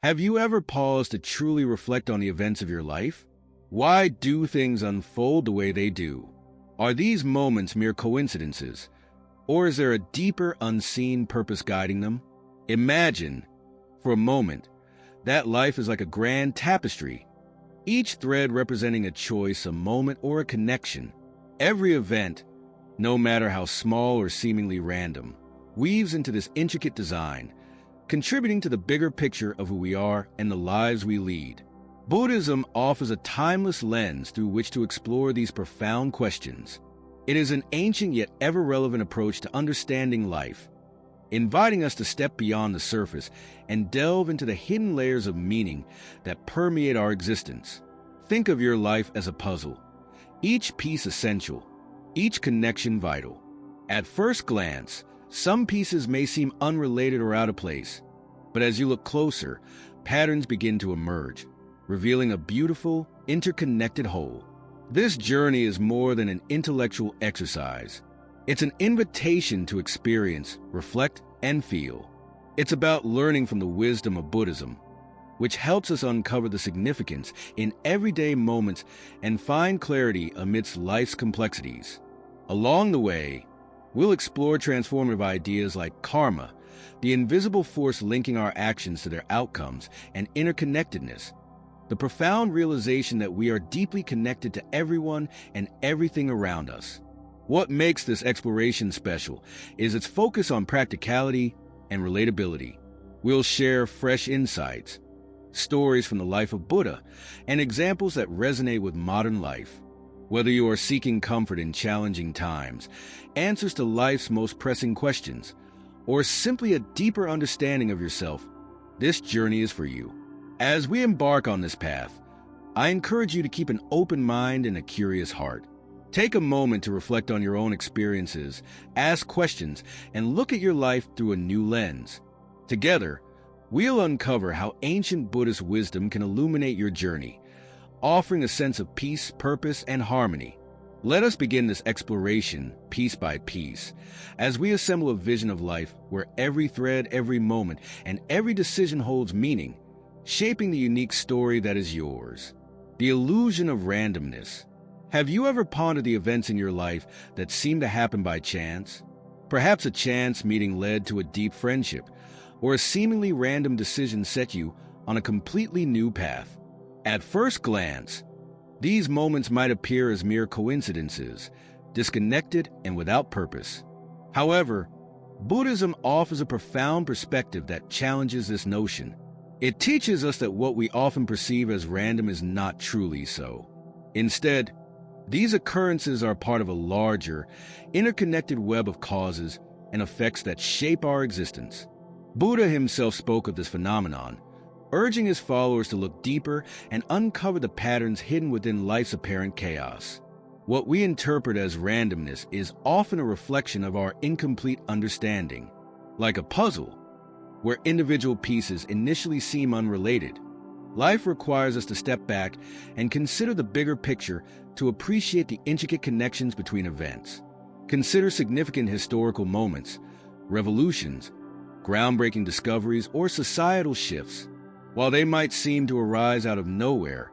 Have you ever paused to truly reflect on the events of your life? Why do things unfold the way they do? Are these moments mere coincidences, or is there a deeper, unseen purpose guiding them? Imagine, for a moment, that life is like a grand tapestry, each thread representing a choice, a moment, or a connection. Every event, no matter how small or seemingly random, weaves into this intricate design, contributing to the bigger picture of who we are and the lives we lead. Buddhism offers a timeless lens through which to explore these profound questions. It is an ancient yet ever-relevant approach to understanding life, inviting us to step beyond the surface and delve into the hidden layers of meaning that permeate our existence. Think of your life as a puzzle, each piece essential, each connection vital. At first glance, some pieces may seem unrelated or out of place, but as you look closer, patterns begin to emerge, revealing a beautiful, interconnected whole. This journey is more than an intellectual exercise. It's an invitation to experience, reflect, and feel. It's about learning from the wisdom of Buddhism, which helps us uncover the significance in everyday moments and find clarity amidst life's complexities. Along the way, we'll explore transformative ideas like karma, the invisible force linking our actions to their outcomes, and interconnectedness, the profound realization that we are deeply connected to everyone and everything around us. What makes this exploration special is its focus on practicality and relatability. We'll share fresh insights, stories from the life of Buddha, and examples that resonate with modern life. Whether you are seeking comfort in challenging times, answers to life's most pressing questions, or simply a deeper understanding of yourself, this journey is for you. As we embark on this path, I encourage you to keep an open mind and a curious heart. Take a moment to reflect on your own experiences, ask questions, and look at your life through a new lens. Together, we'll uncover how ancient Buddhist wisdom can illuminate your journey, offering a sense of peace, purpose, and harmony. Let us begin this exploration piece by piece, as we assemble a vision of life where every thread, every moment, and every decision holds meaning, shaping the unique story that is yours. The illusion of randomness. Have you ever pondered the events in your life that seem to happen by chance? Perhaps a chance meeting led to a deep friendship, or a seemingly random decision set you on a completely new path. At first glance, these moments might appear as mere coincidences, disconnected and without purpose. However, Buddhism offers a profound perspective that challenges this notion. It teaches us that what we often perceive as random is not truly so. Instead, these occurrences are part of a larger, interconnected web of causes and effects that shape our existence. Buddha himself spoke of this phenomenon, urging his followers to look deeper and uncover the patterns hidden within life's apparent chaos. What we interpret as randomness is often a reflection of our incomplete understanding. Like a puzzle, where individual pieces initially seem unrelated, life requires us to step back and consider the bigger picture to appreciate the intricate connections between events. Consider significant historical moments, revolutions, groundbreaking discoveries, or societal shifts. While they might seem to arise out of nowhere,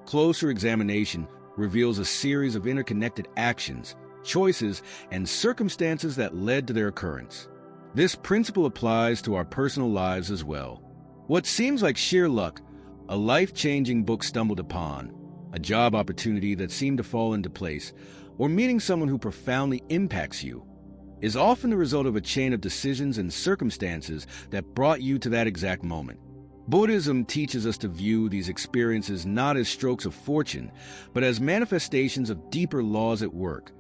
closer examination reveals a series of interconnected actions, choices, and circumstances that led to their occurrence. This principle applies to our personal lives as well. What seems like sheer luck, a life-changing book stumbled upon, a job opportunity that seemed to fall into place, or meeting someone who profoundly impacts you, is often the result of a chain of decisions and circumstances that brought you to that exact moment. Buddhism teaches us to view these experiences not as strokes of fortune, but as manifestations of deeper laws at work,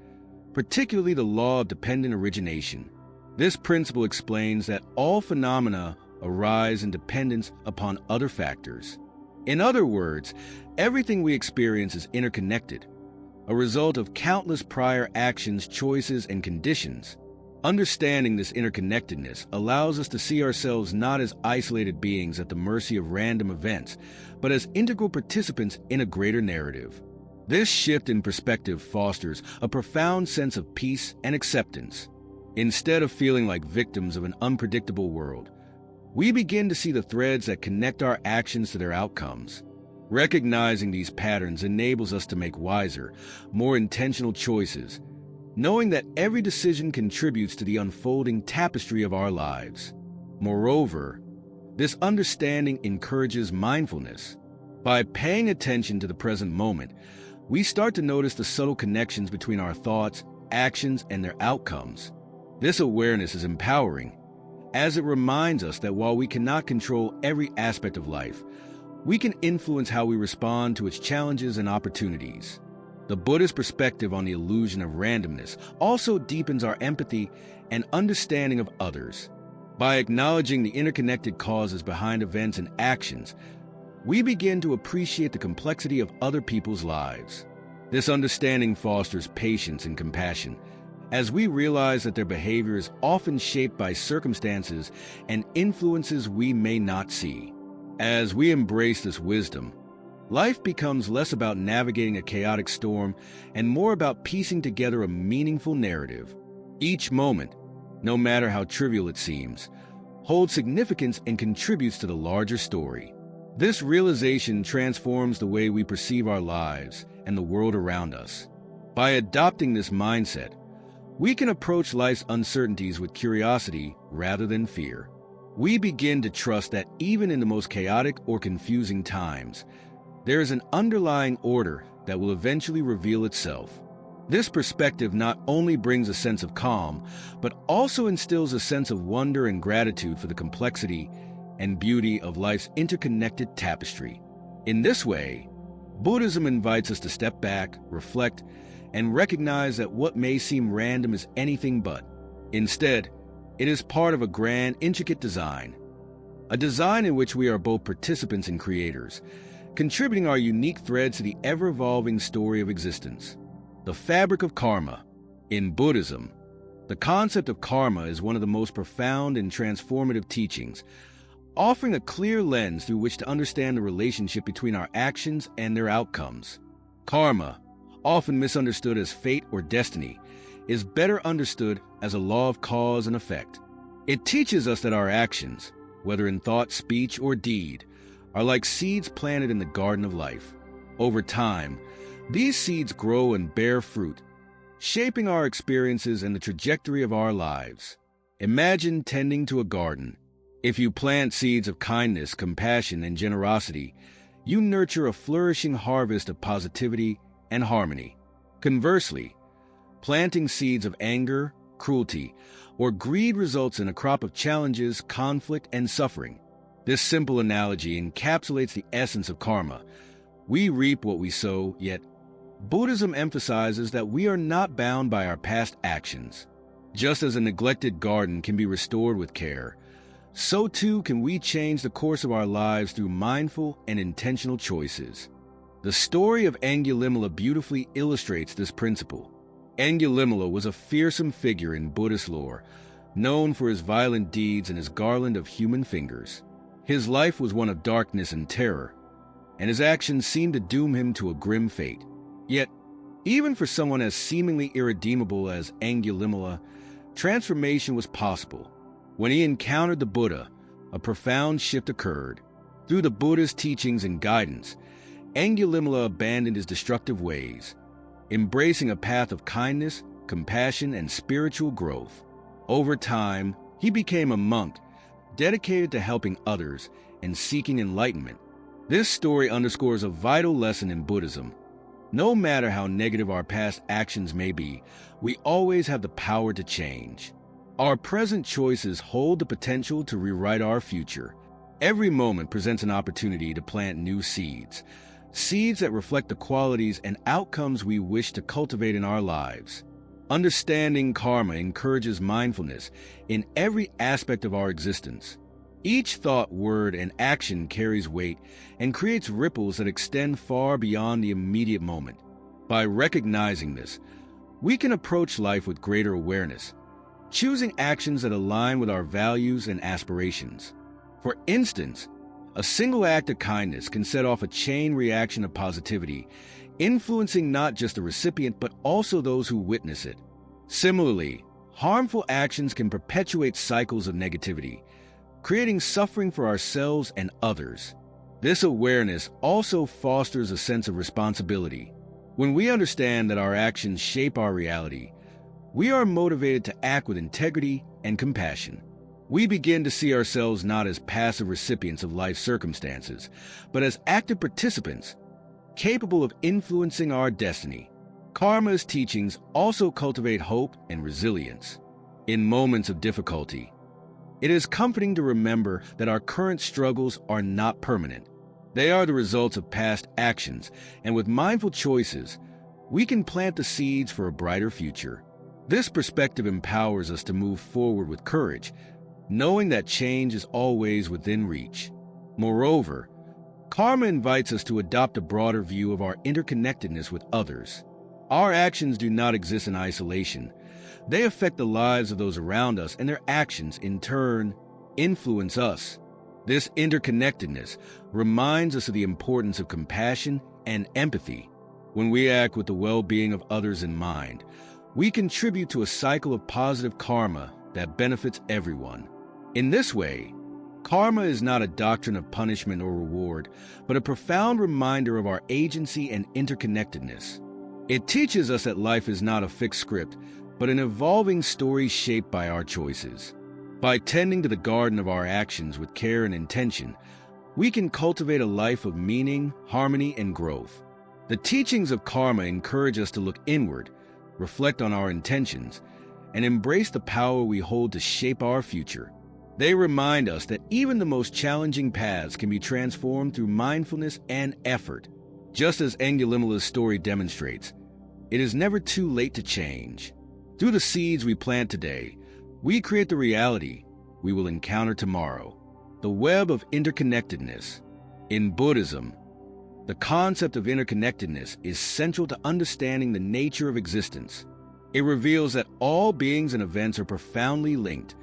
particularly the law of dependent origination. This principle explains that all phenomena arise in dependence upon other factors. In other words, everything we experience is interconnected, a result of countless prior actions, choices, and conditions. Understanding this interconnectedness allows us to see ourselves not as isolated beings at the mercy of random events, but as integral participants in a greater narrative. This shift in perspective fosters a profound sense of peace and acceptance. Instead of feeling like victims of an unpredictable world, we begin to see the threads that connect our actions to their outcomes. Recognizing these patterns enables us to make wiser, more intentional choices, knowing that every decision contributes to the unfolding tapestry of our lives. Moreover, this understanding encourages mindfulness. By paying attention to the present moment, we start to notice the subtle connections between our thoughts, actions, and their outcomes. This awareness is empowering, as it reminds us that while we cannot control every aspect of life, we can influence how we respond to its challenges and opportunities. The Buddhist perspective on the illusion of randomness also deepens our empathy and understanding of others. By acknowledging the interconnected causes behind events and actions, we begin to appreciate the complexity of other people's lives. This understanding fosters patience and compassion, as we realize that their behavior is often shaped by circumstances and influences we may not see. As we embrace this wisdom, life becomes less about navigating a chaotic storm and more about piecing together a meaningful narrative. Each moment, no matter how trivial it seems, holds significance and contributes to the larger story. This realization transforms the way we perceive our lives and the world around us. By adopting this mindset, we can approach life's uncertainties with curiosity rather than fear. We begin to trust that even in the most chaotic or confusing times, there is an underlying order that will eventually reveal itself. This perspective not only brings a sense of calm, but also instills a sense of wonder and gratitude for the complexity and beauty of life's interconnected tapestry. In this way, Buddhism invites us to step back, reflect, and recognize that what may seem random is anything but. Instead, it is part of a grand, intricate design. A design in which we are both participants and creators, contributing our unique threads to the ever-evolving story of existence. The fabric of karma. In Buddhism, the concept of karma is one of the most profound and transformative teachings, offering a clear lens through which to understand the relationship between our actions and their outcomes. Karma, often misunderstood as fate or destiny, is better understood as a law of cause and effect. It teaches us that our actions, whether in thought, speech, or deed, are like seeds planted in the garden of life. Over time, these seeds grow and bear fruit, shaping our experiences and the trajectory of our lives. Imagine tending to a garden. If you plant seeds of kindness, compassion, and generosity, you nurture a flourishing harvest of positivity and harmony. Conversely, planting seeds of anger, cruelty, or greed results in a crop of challenges, conflict, and suffering. This simple analogy encapsulates the essence of karma. We reap what we sow, yet Buddhism emphasizes that we are not bound by our past actions. Just as a neglected garden can be restored with care, so too can we change the course of our lives through mindful and intentional choices. The story of Angulimala beautifully illustrates this principle. Angulimala was a fearsome figure in Buddhist lore, known for his violent deeds and his garland of human fingers. His life was one of darkness and terror, and his actions seemed to doom him to a grim fate. Yet, even for someone as seemingly irredeemable as Angulimala, transformation was possible. When he encountered the Buddha, a profound shift occurred. Through the Buddha's teachings and guidance, Angulimala abandoned his destructive ways, embracing a path of kindness, compassion, and spiritual growth. Over time, he became a monk, dedicated to helping others and seeking enlightenment. This story underscores a vital lesson in Buddhism. No matter how negative our past actions may be, we always have the power to change. Our present choices hold the potential to rewrite our future. Every moment presents an opportunity to plant new seeds, seeds that reflect the qualities and outcomes we wish to cultivate in our lives. Understanding karma encourages mindfulness in every aspect of our existence. Each thought, word, and action carries weight and creates ripples that extend far beyond the immediate moment. By recognizing this, we can approach life with greater awareness, choosing actions that align with our values and aspirations. For instance, a single act of kindness can set off a chain reaction of positivity, influencing not just the recipient but also those who witness it. Similarly, harmful actions can perpetuate cycles of negativity, creating suffering for ourselves and others. This awareness also fosters a sense of responsibility. When we understand that our actions shape our reality, we are motivated to act with integrity and compassion. We begin to see ourselves not as passive recipients of life's circumstances, but as active participants, capable of influencing our destiny. Karma's teachings also cultivate hope and resilience. In moments of difficulty, it is comforting to remember that our current struggles are not permanent. They are the results of past actions, and with mindful choices, we can plant the seeds for a brighter future. This perspective empowers us to move forward with courage, knowing that change is always within reach. Moreover, karma invites us to adopt a broader view of our interconnectedness with others. Our actions do not exist in isolation. They affect the lives of those around us, and their actions, in turn, influence us. This interconnectedness reminds us of the importance of compassion and empathy. When we act with the well-being of others in mind, we contribute to a cycle of positive karma that benefits everyone. In this way, karma is not a doctrine of punishment or reward, but a profound reminder of our agency and interconnectedness. It teaches us that life is not a fixed script, but an evolving story shaped by our choices. By tending to the garden of our actions with care and intention, we can cultivate a life of meaning, harmony, and growth. The teachings of karma encourage us to look inward, reflect on our intentions, and embrace the power we hold to shape our future. They remind us that even the most challenging paths can be transformed through mindfulness and effort. Just as Angulimala's story demonstrates, it is never too late to change. Through the seeds we plant today, we create the reality we will encounter tomorrow. The web of interconnectedness. In Buddhism, the concept of interconnectedness is central to understanding the nature of existence. It reveals that all beings and events are profoundly linked,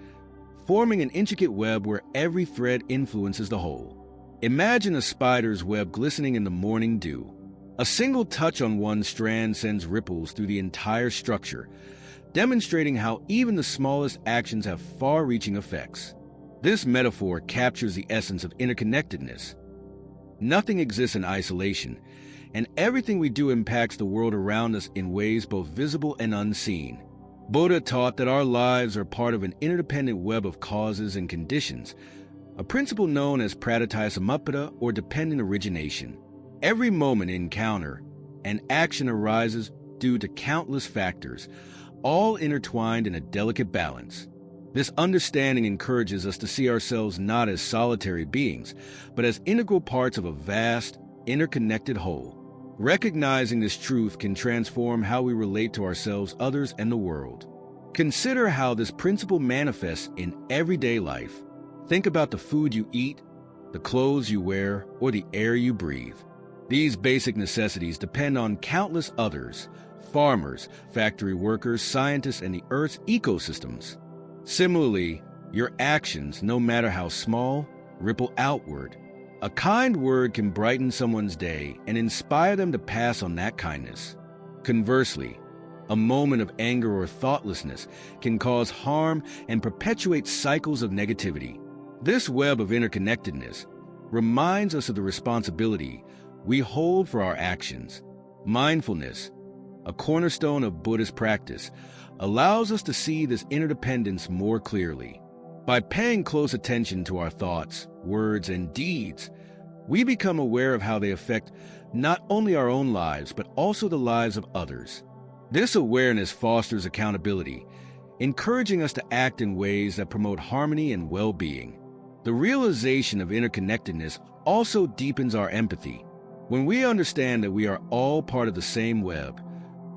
forming an intricate web where every thread influences the whole. Imagine a spider's web glistening in the morning dew. A single touch on one strand sends ripples through the entire structure, demonstrating how even the smallest actions have far-reaching effects. This metaphor captures the essence of interconnectedness. Nothing exists in isolation, and everything we do impacts the world around us in ways both visible and unseen. Buddha taught that our lives are part of an interdependent web of causes and conditions, a principle known as pratitya or dependent origination. Every moment, encounter, and action arises due to countless factors, all intertwined in a delicate balance. This understanding encourages us to see ourselves not as solitary beings, but as integral parts of a vast, interconnected whole. Recognizing this truth can transform how we relate to ourselves, others, and the world. Consider how this principle manifests in everyday life. Think about the food you eat, the clothes you wear, or the air you breathe. These basic necessities depend on countless others: farmers, factory workers, scientists, and the Earth's ecosystems. Similarly, your actions, no matter how small, ripple outward. A kind word can brighten someone's day and inspire them to pass on that kindness. Conversely, a moment of anger or thoughtlessness can cause harm and perpetuate cycles of negativity. This web of interconnectedness reminds us of the responsibility we hold for our actions. Mindfulness, a cornerstone of Buddhist practice, allows us to see this interdependence more clearly. By paying close attention to our thoughts, words, and deeds, we become aware of how they affect not only our own lives, but also the lives of others. This awareness fosters accountability, encouraging us to act in ways that promote harmony and well-being. The realization of interconnectedness also deepens our empathy. When we understand that we are all part of the same web,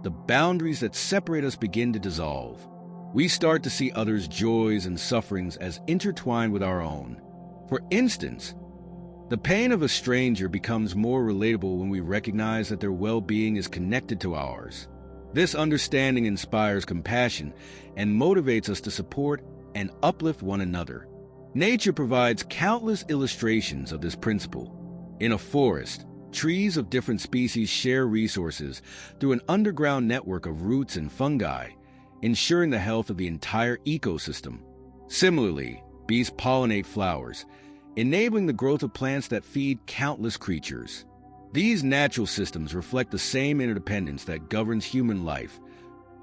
the boundaries that separate us begin to dissolve. We start to see others' joys and sufferings as intertwined with our own. For instance, the pain of a stranger becomes more relatable when we recognize that their well-being is connected to ours. This understanding inspires compassion and motivates us to support and uplift one another. Nature provides countless illustrations of this principle. In a forest, trees of different species share resources through an underground network of roots and fungi, ensuring the health of the entire ecosystem. Similarly, Bees pollinate flowers, enabling the growth of plants that feed countless creatures. These natural systems reflect the same interdependence that governs human life,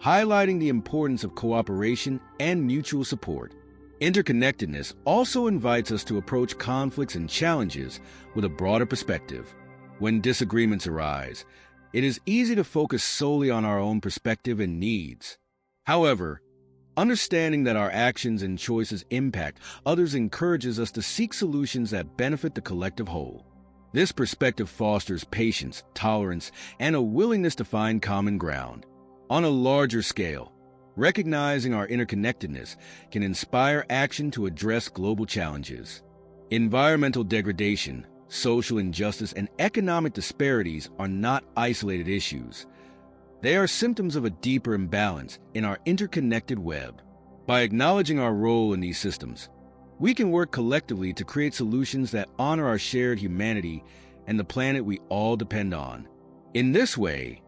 highlighting the importance of cooperation and mutual support. Interconnectedness also invites us to approach conflicts and challenges with a broader perspective. When disagreements arise, it is easy to focus solely on our own perspective and needs. However, understanding that our actions and choices impact others encourages us to seek solutions that benefit the collective whole. This perspective fosters patience, tolerance, and a willingness to find common ground. On a larger scale, recognizing our interconnectedness can inspire action to address global challenges. Environmental degradation, social injustice, and economic disparities are not isolated issues. They are symptoms of a deeper imbalance in our interconnected web. By acknowledging our role in these systems, we can work collectively to create solutions that honor our shared humanity and the planet we all depend on. In this way,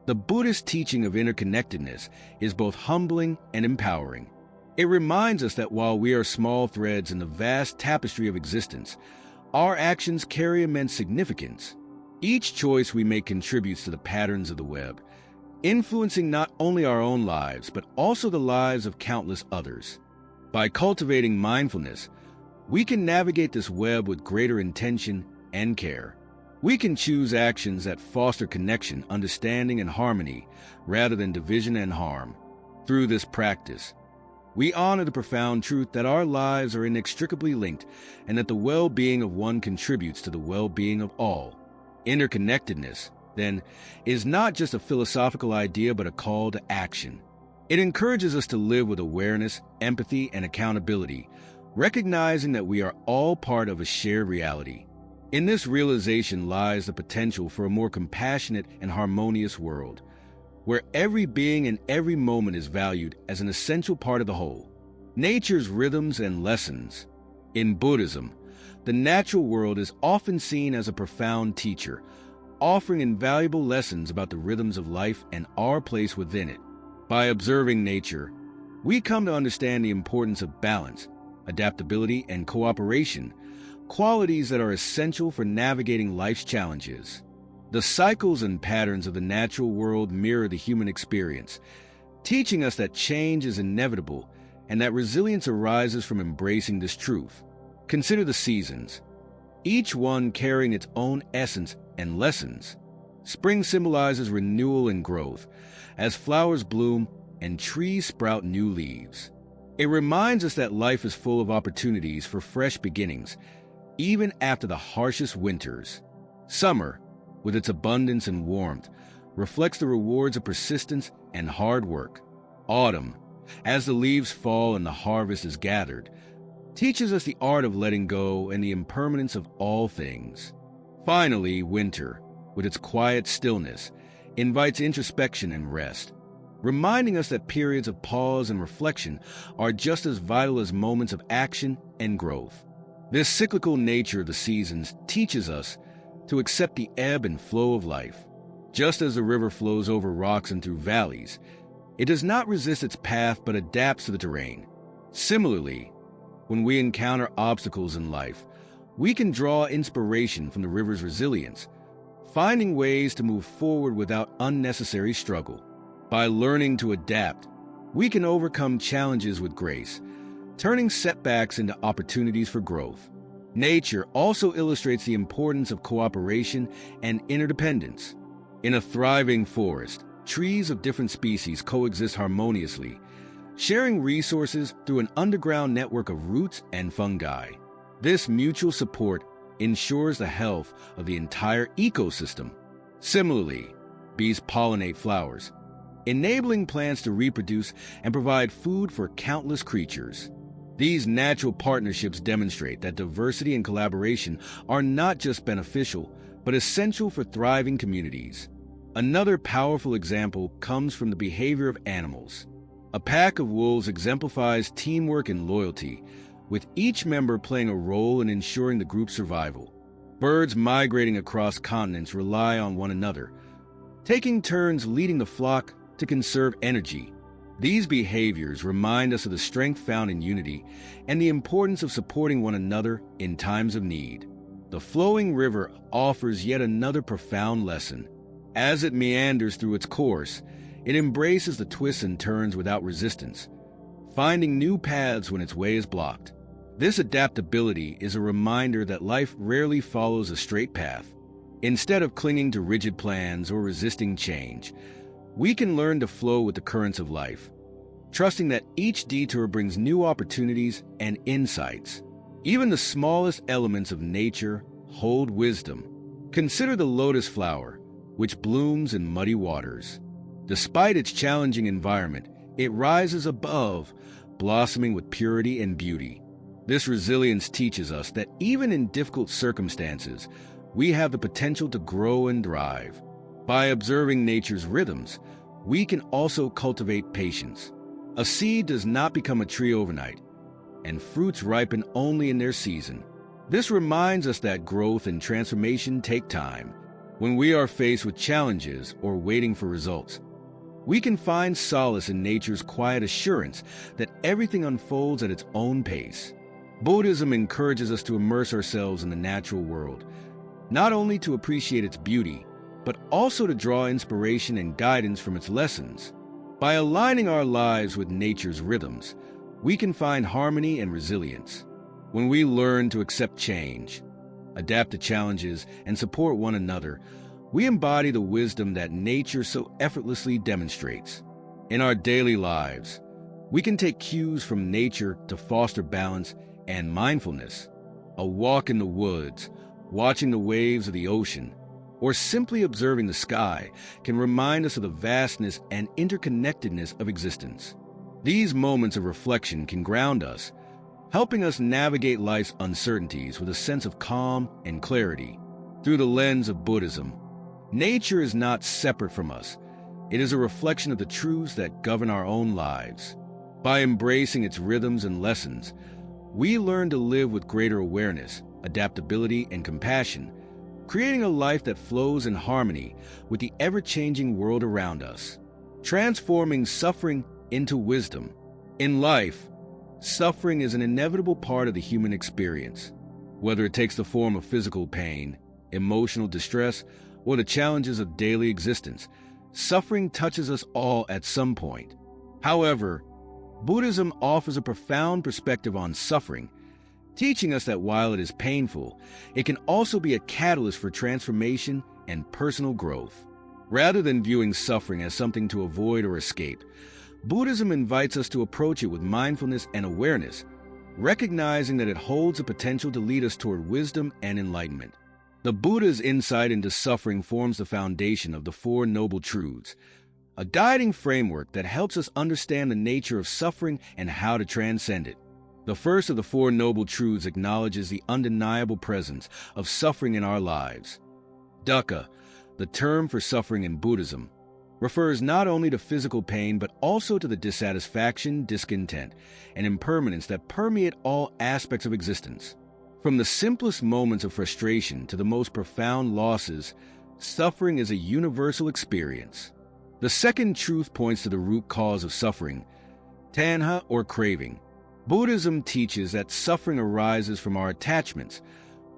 the Buddhist teaching of interconnectedness is both humbling and empowering. It reminds us that while we are small threads in the vast tapestry of existence, our actions carry immense significance. Each choice we make contributes to the patterns of the web, influencing not only our own lives, but also the lives of countless others. By cultivating mindfulness, we can navigate this web with greater intention and care. We can choose actions that foster connection, understanding, and harmony, rather than division and harm. Through this practice, we honor the profound truth that our lives are inextricably linked and that the well-being of one contributes to the well-being of all. Interconnectedness, then, is not just a philosophical idea but a call to action. It encourages us to live with awareness, empathy, and accountability, recognizing that we are all part of a shared reality. In this realization lies the potential for a more compassionate and harmonious world, where every being and every moment is valued as an essential part of the whole. Nature's rhythms and lessons. In Buddhism, the natural world is often seen as a profound teacher, offering invaluable lessons about the rhythms of life and our place within it. By observing nature, we come to understand the importance of balance, adaptability, and cooperation, qualities that are essential for navigating life's challenges. The cycles and patterns of the natural world mirror the human experience, teaching us that change is inevitable and that resilience arises from embracing this truth. Consider the seasons, each one carrying its own essence and lessons. Spring symbolizes renewal and growth, as flowers bloom and trees sprout new leaves. It reminds us that life is full of opportunities for fresh beginnings, even after the harshest winters. Summer, with its abundance and warmth, reflects the rewards of persistence and hard work. Autumn, as the leaves fall and the harvest is gathered, teaches us the art of letting go and the impermanence of all things. Finally, winter, with its quiet stillness, invites introspection and rest, reminding us that periods of pause and reflection are just as vital as moments of action and growth. This cyclical nature of the seasons teaches us to accept the ebb and flow of life. Just as the river flows over rocks and through valleys, it does not resist its path but adapts to the terrain. Similarly, when we encounter obstacles in life, we can draw inspiration from the river's resilience, finding ways to move forward without unnecessary struggle. By learning to adapt, we can overcome challenges with grace, turning setbacks into opportunities for growth. Nature also illustrates the importance of cooperation and interdependence. In a thriving forest, trees of different species coexist harmoniously, sharing resources through an underground network of roots and fungi. This mutual support ensures the health of the entire ecosystem. Similarly, bees pollinate flowers, enabling plants to reproduce and provide food for countless creatures. These natural partnerships demonstrate that diversity and collaboration are not just beneficial, but essential for thriving communities. Another powerful example comes from the behavior of animals. A pack of wolves exemplifies teamwork and loyalty, with each member playing a role in ensuring the group's survival. Birds migrating across continents rely on one another, taking turns leading the flock to conserve energy. These behaviors remind us of the strength found in unity and the importance of supporting one another in times of need. The flowing river offers yet another profound lesson. As it meanders through its course, it embraces the twists and turns without resistance, finding new paths when its way is blocked. This adaptability is a reminder that life rarely follows a straight path. Instead of clinging to rigid plans or resisting change, we can learn to flow with the currents of life, trusting that each detour brings new opportunities and insights. Even the smallest elements of nature hold wisdom. Consider the lotus flower, which blooms in muddy waters. Despite its challenging environment, it rises above, blossoming with purity and beauty. This resilience teaches us that even in difficult circumstances, we have the potential to grow and thrive. By observing nature's rhythms, we can also cultivate patience. A seed does not become a tree overnight, and fruits ripen only in their season. This reminds us that growth and transformation take time. When we are faced with challenges or waiting for results, we can find solace in nature's quiet assurance that everything unfolds at its own pace. Buddhism encourages us to immerse ourselves in the natural world, not only to appreciate its beauty, but also to draw inspiration and guidance from its lessons. By aligning our lives with nature's rhythms, we can find harmony and resilience. When we learn to accept change, adapt to challenges, and support one another, we embody the wisdom that nature so effortlessly demonstrates. In our daily lives, we can take cues from nature to foster balance and mindfulness. A walk in the woods, watching the waves of the ocean, or simply observing the sky can remind us of the vastness and interconnectedness of existence. These moments of reflection can ground us, helping us navigate life's uncertainties with a sense of calm and clarity. Through the lens of Buddhism, nature is not separate from us. It is a reflection of the truths that govern our own lives. By embracing its rhythms and lessons, we learn to live with greater awareness, adaptability, and compassion, creating a life that flows in harmony with the ever-changing world around us, transforming suffering into wisdom. In life, suffering is an inevitable part of the human experience. Whether it takes the form of physical pain, emotional distress, or the challenges of daily existence, suffering touches us all at some point. However, Buddhism offers a profound perspective on suffering, teaching us that while it is painful, it can also be a catalyst for transformation and personal growth. Rather than viewing suffering as something to avoid or escape, Buddhism invites us to approach it with mindfulness and awareness, recognizing that it holds the potential to lead us toward wisdom and enlightenment. The Buddha's insight into suffering forms the foundation of the Four Noble Truths, a guiding framework that helps us understand the nature of suffering and how to transcend it. The first of the Four Noble Truths acknowledges the undeniable presence of suffering in our lives. Dukkha, the term for suffering in Buddhism, refers not only to physical pain but also to the dissatisfaction, discontent, and impermanence that permeate all aspects of existence. From the simplest moments of frustration to the most profound losses, suffering is a universal experience. The second truth points to the root cause of suffering, tanha or craving. Buddhism teaches that suffering arises from our attachments,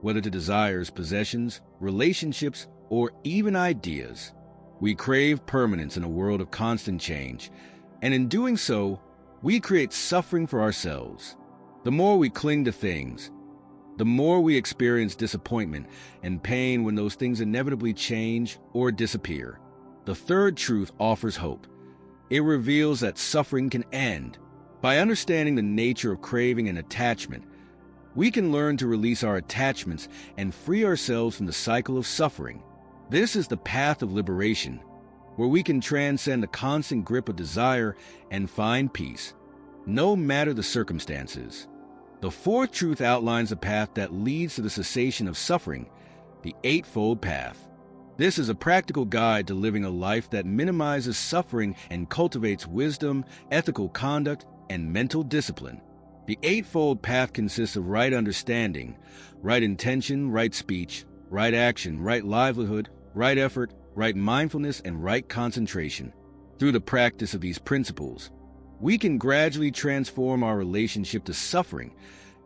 whether to desires, possessions, relationships, or even ideas. We crave permanence in a world of constant change, and in doing so, we create suffering for ourselves. The more we cling to things, the more we experience disappointment and pain when those things inevitably change or disappear. The third truth offers hope. It reveals that suffering can end. By understanding the nature of craving and attachment, we can learn to release our attachments and free ourselves from the cycle of suffering. This is the path of liberation, where we can transcend the constant grip of desire and find peace, no matter the circumstances. The fourth truth outlines a path that leads to the cessation of suffering, the Eightfold Path. This is a practical guide to living a life that minimizes suffering and cultivates wisdom, ethical conduct, and mental discipline. The Eightfold Path consists of right understanding, right intention, right speech, right action, right livelihood, right effort, right mindfulness, and right concentration. Through the practice of these principles, we can gradually transform our relationship to suffering,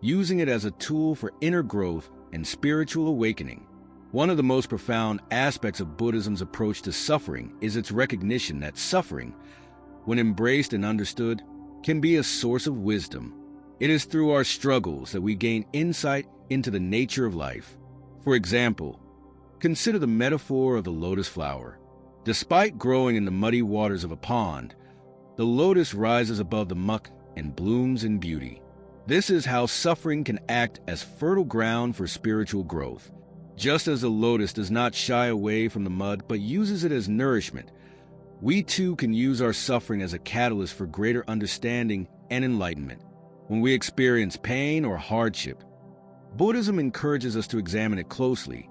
using it as a tool for inner growth and spiritual awakening. One of the most profound aspects of Buddhism's approach to suffering is its recognition that suffering, when embraced and understood, can be a source of wisdom. It is through our struggles that we gain insight into the nature of life. For example, consider the metaphor of the lotus flower. Despite growing in the muddy waters of a pond, the lotus rises above the muck and blooms in beauty. This is how suffering can act as fertile ground for spiritual growth. Just as the lotus does not shy away from the mud but uses it as nourishment, we too can use our suffering as a catalyst for greater understanding and enlightenment. When we experience pain or hardship, Buddhism encourages us to examine it closely,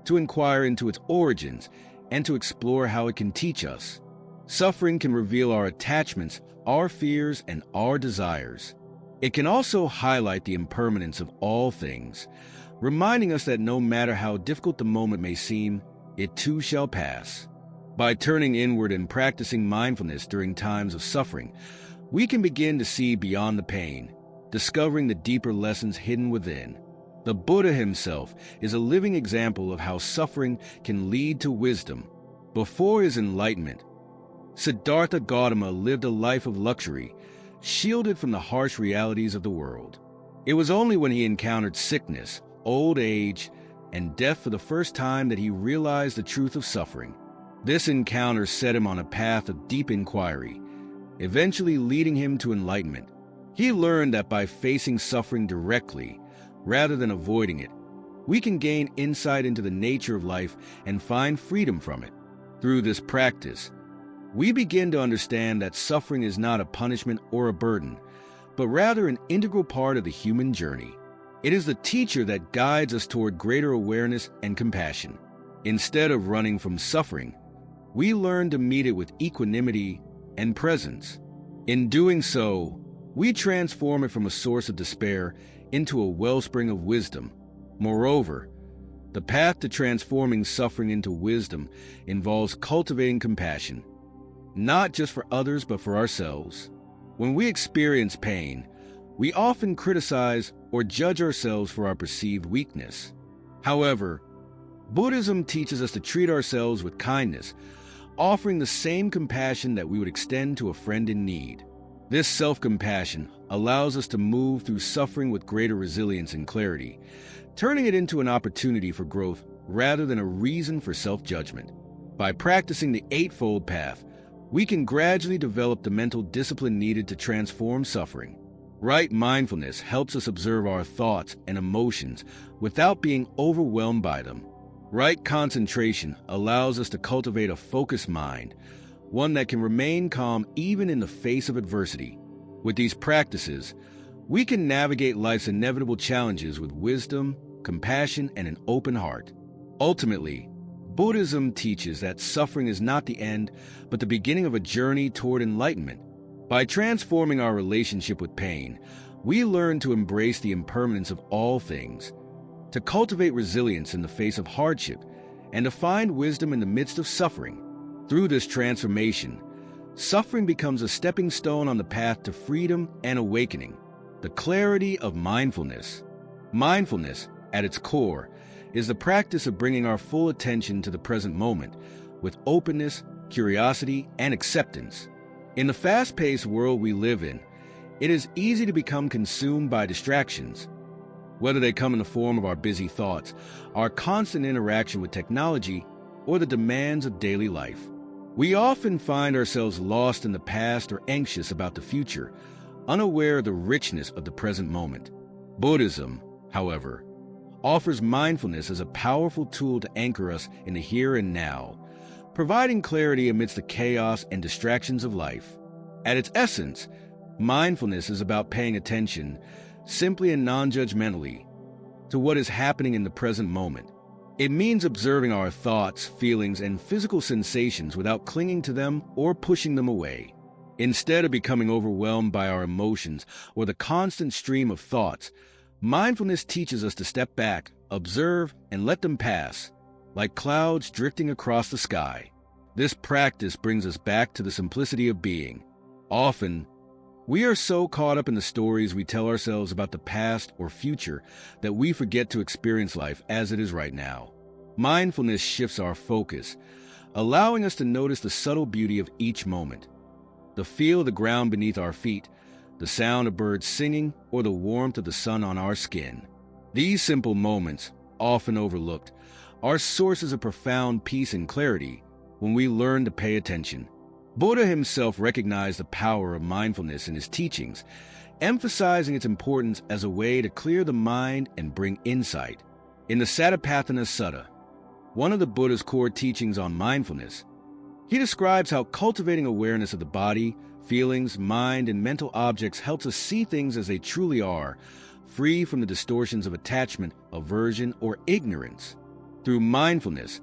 to inquire into its origins, and to explore how it can teach us. Suffering can reveal our attachments, our fears, and our desires. It can also highlight the impermanence of all things, reminding us that no matter how difficult the moment may seem, it too shall pass. By turning inward and practicing mindfulness during times of suffering, we can begin to see beyond the pain, discovering the deeper lessons hidden within. The Buddha himself is a living example of how suffering can lead to wisdom. Before his enlightenment, Siddhartha Gautama lived a life of luxury, shielded from the harsh realities of the world. It was only when he encountered sickness, old age, and death for the first time that he realized the truth of suffering. This encounter set him on a path of deep inquiry, eventually leading him to enlightenment. He learned that by facing suffering directly, rather than avoiding it, we can gain insight into the nature of life and find freedom from it. Through this practice, we begin to understand that suffering is not a punishment or a burden, but rather an integral part of the human journey. It is the teacher that guides us toward greater awareness and compassion. Instead of running from suffering, we learn to meet it with equanimity and presence. In doing so, we transform it from a source of despair into a wellspring of wisdom. Moreover, the path to transforming suffering into wisdom involves cultivating compassion, not just for others but for ourselves. When we experience pain, we often criticize or judge ourselves for our perceived weakness. However, Buddhism teaches us to treat ourselves with kindness, offering the same compassion that we would extend to a friend in need. This self-compassion allows us to move through suffering with greater resilience and clarity, turning it into an opportunity for growth rather than a reason for self-judgment. By practicing the Eightfold Path, we can gradually develop the mental discipline needed to transform suffering. Right mindfulness helps us observe our thoughts and emotions without being overwhelmed by them. Right concentration allows us to cultivate a focused mind, one that can remain calm even in the face of adversity. With these practices, we can navigate life's inevitable challenges with wisdom, compassion, and an open heart. Ultimately, Buddhism teaches that suffering is not the end, but the beginning of a journey toward enlightenment. By transforming our relationship with pain, we learn to embrace the impermanence of all things, to cultivate resilience in the face of hardship, and to find wisdom in the midst of suffering. Through this transformation, suffering becomes a stepping stone on the path to freedom and awakening. The clarity of mindfulness. Mindfulness, at its core, is the practice of bringing our full attention to the present moment with openness, curiosity, and acceptance. In the fast-paced world we live in, it is easy to become consumed by distractions. Whether they come in the form of our busy thoughts, our constant interaction with technology, or the demands of daily life. We often find ourselves lost in the past or anxious about the future, unaware of the richness of the present moment. Buddhism, however, offers mindfulness as a powerful tool to anchor us in the here and now, providing clarity amidst the chaos and distractions of life. At its essence, mindfulness is about paying attention, simply and non-judgmentally, to what is happening in the present moment. It means observing our thoughts, feelings, and physical sensations without clinging to them or pushing them away. Instead of becoming overwhelmed by our emotions or the constant stream of thoughts, mindfulness teaches us to step back, observe, and let them pass, like clouds drifting across the sky. This practice brings us back to the simplicity of being. Often, We are so caught up in the stories we tell ourselves about the past or future that we forget to experience life as it is right now. Mindfulness shifts our focus, allowing us to notice the subtle beauty of each moment. The feel of the ground beneath our feet, the sound of birds singing, or the warmth of the sun on our skin. These simple moments, often overlooked, are sources of profound peace and clarity when we learn to pay attention. Buddha himself recognized the power of mindfulness in his teachings, emphasizing its importance as a way to clear the mind and bring insight. In the Satipatthana Sutta, one of the Buddha's core teachings on mindfulness, he describes how cultivating awareness of the body, feelings, mind, and mental objects helps us see things as they truly are, free from the distortions of attachment, aversion, or ignorance. Through mindfulness,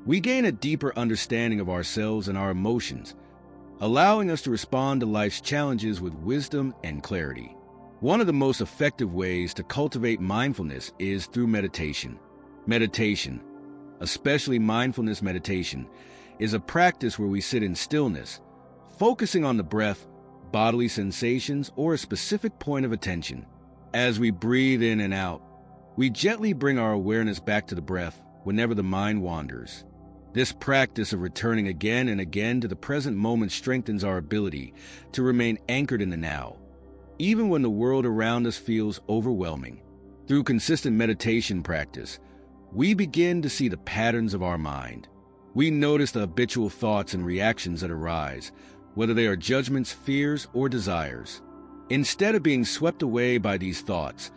we gain a deeper understanding of ourselves and our emotions, allowing us to respond to life's challenges with wisdom and clarity. One of the most effective ways to cultivate mindfulness is through meditation. Meditation, especially mindfulness meditation, is a practice where we sit in stillness, focusing on the breath, bodily sensations, or a specific point of attention. As we breathe in and out, we gently bring our awareness back to the breath whenever the mind wanders. This practice of returning again and again to the present moment strengthens our ability to remain anchored in the now, even when the world around us feels overwhelming. Through consistent meditation practice, we begin to see the patterns of our mind. We notice the habitual thoughts and reactions that arise, whether they are judgments, fears, or desires. Instead of being swept away by these thoughts,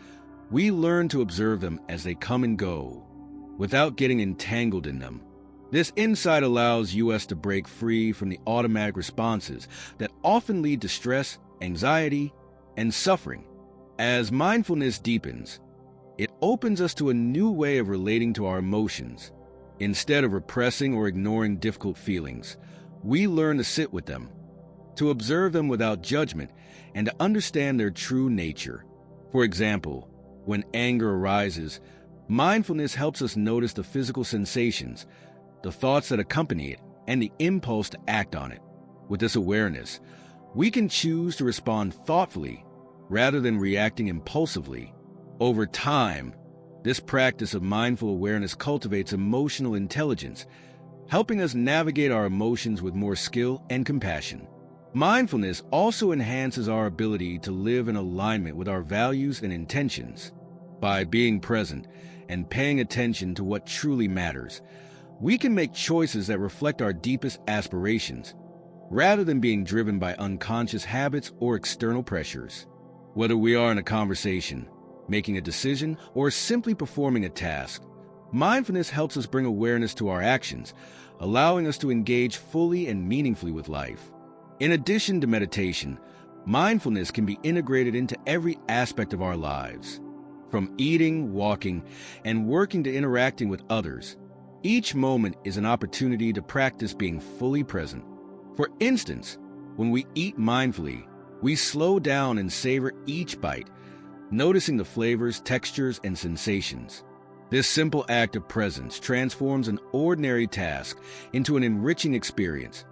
we learn to observe them as they come and go, without getting entangled in them. This insight allows us to break free from the automatic responses that often lead to stress, anxiety, and suffering. As mindfulness deepens, it opens us to a new way of relating to our emotions. Instead of repressing or ignoring difficult feelings, we learn to sit with them, to observe them without judgment, and to understand their true nature. For example, when anger arises, mindfulness helps us notice the physical sensations, the thoughts that accompany it, and the impulse to act on it. With this awareness, we can choose to respond thoughtfully rather than reacting impulsively. Over time, this practice of mindful awareness cultivates emotional intelligence, helping us navigate our emotions with more skill and compassion. Mindfulness also enhances our ability to live in alignment with our values and intentions. By being present and paying attention to what truly matters, we can make choices that reflect our deepest aspirations, rather than being driven by unconscious habits or external pressures. Whether we are in a conversation, making a decision, or simply performing a task, mindfulness helps us bring awareness to our actions, allowing us to engage fully and meaningfully with life. In addition to meditation, mindfulness can be integrated into every aspect of our lives. From eating, walking, and working to interacting with others, each moment is an opportunity to practice being fully present. For instance, when we eat mindfully, we slow down and savor each bite, noticing the flavors, textures, and sensations. This simple act of presence transforms an ordinary task into an enriching experience,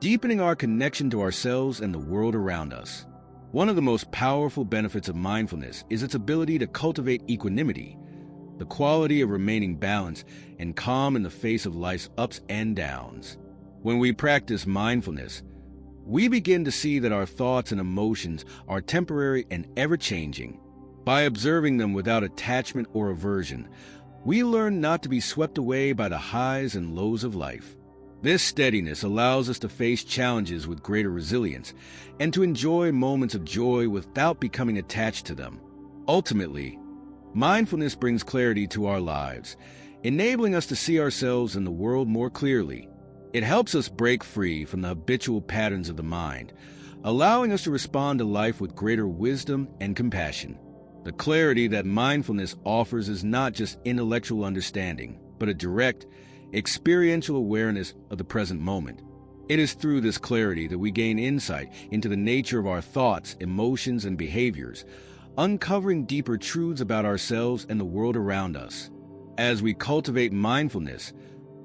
deepening our connection to ourselves and the world around us. One of the most powerful benefits of mindfulness is its ability to cultivate equanimity, the quality of remaining balanced and calm in the face of life's ups and downs. When we practice mindfulness, we begin to see that our thoughts and emotions are temporary and ever-changing. By observing them without attachment or aversion, we learn not to be swept away by the highs and lows of life. This steadiness allows us to face challenges with greater resilience and to enjoy moments of joy without becoming attached to them. Ultimately, mindfulness brings clarity to our lives, enabling us to see ourselves and the world more clearly. It helps us break free from the habitual patterns of the mind, allowing us to respond to life with greater wisdom and compassion. The clarity that mindfulness offers is not just intellectual understanding, but a direct, experiential awareness of the present moment. It is through this clarity that we gain insight into the nature of our thoughts, emotions, and behaviors, uncovering deeper truths about ourselves and the world around us. As we cultivate mindfulness,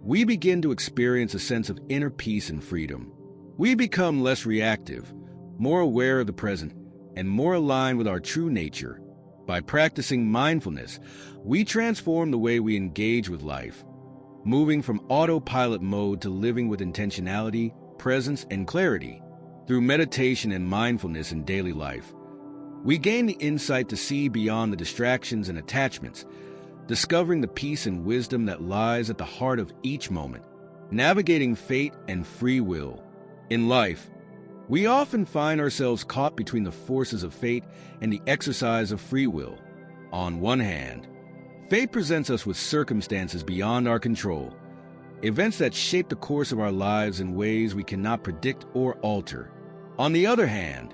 we begin to experience a sense of inner peace and freedom. We become less reactive, more aware of the present, and more aligned with our true nature. By practicing mindfulness, we transform the way we engage with life, moving from autopilot mode to living with intentionality, presence, and clarity. Through meditation and mindfulness in daily life, we gain the insight to see beyond the distractions and attachments, discovering the peace and wisdom that lies at the heart of each moment. Navigating fate and free will. In life, we often find ourselves caught between the forces of fate and the exercise of free will. On one hand, fate presents us with circumstances beyond our control, events that shape the course of our lives in ways we cannot predict or alter. On the other hand,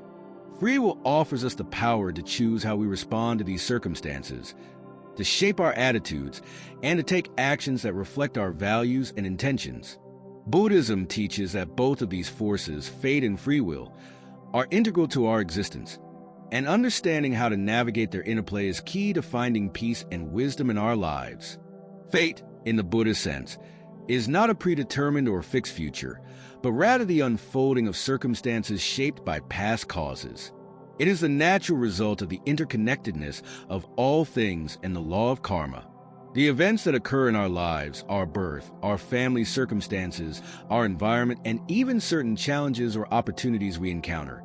free will offers us the power to choose how we respond to these circumstances, to shape our attitudes, and to take actions that reflect our values and intentions. Buddhism teaches that both of these forces, fate and free will, are integral to our existence, and understanding how to navigate their interplay is key to finding peace and wisdom in our lives. Fate, in the Buddhist sense, is not a predetermined or fixed future, but rather the unfolding of circumstances shaped by past causes. It is the natural result of the interconnectedness of all things and the law of karma. The events that occur in our lives, our birth, our family circumstances, our environment, and even certain challenges or opportunities we encounter,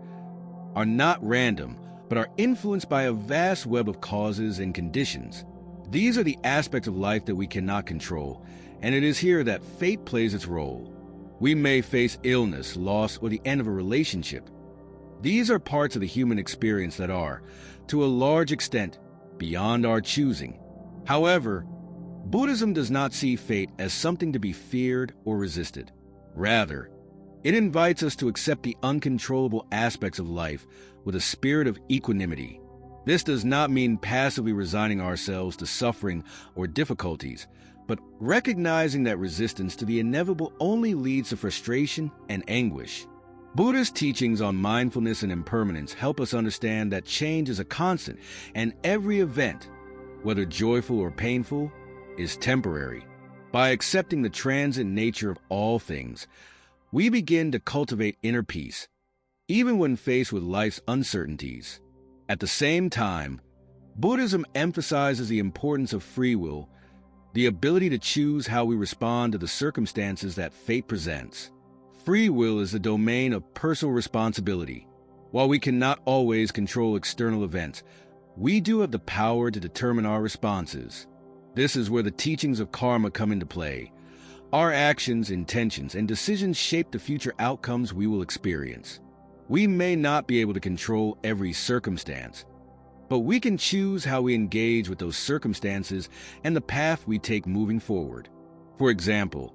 are not random, but are influenced by a vast web of causes and conditions. These are the aspects of life that we cannot control, and it is here that fate plays its role. We may face illness, loss, or the end of a relationship. These are parts of the human experience that are, to a large extent, beyond our choosing. However, Buddhism does not see fate as something to be feared or resisted. Rather, it invites us to accept the uncontrollable aspects of life with a spirit of equanimity. This does not mean passively resigning ourselves to suffering or difficulties, but recognizing that resistance to the inevitable only leads to frustration and anguish. Buddhist teachings on mindfulness and impermanence help us understand that change is a constant, and every event, whether joyful or painful, is temporary. By accepting the transient nature of all things, we begin to cultivate inner peace, even when faced with life's uncertainties. At the same time, Buddhism emphasizes the importance of free will, the ability to choose how we respond to the circumstances that fate presents. Free will is the domain of personal responsibility. While we cannot always control external events, we do have the power to determine our responses. This is where the teachings of karma come into play. Our actions, intentions, and decisions shape the future outcomes we will experience. We may not be able to control every circumstance, but we can choose how we engage with those circumstances and the path we take moving forward. For example,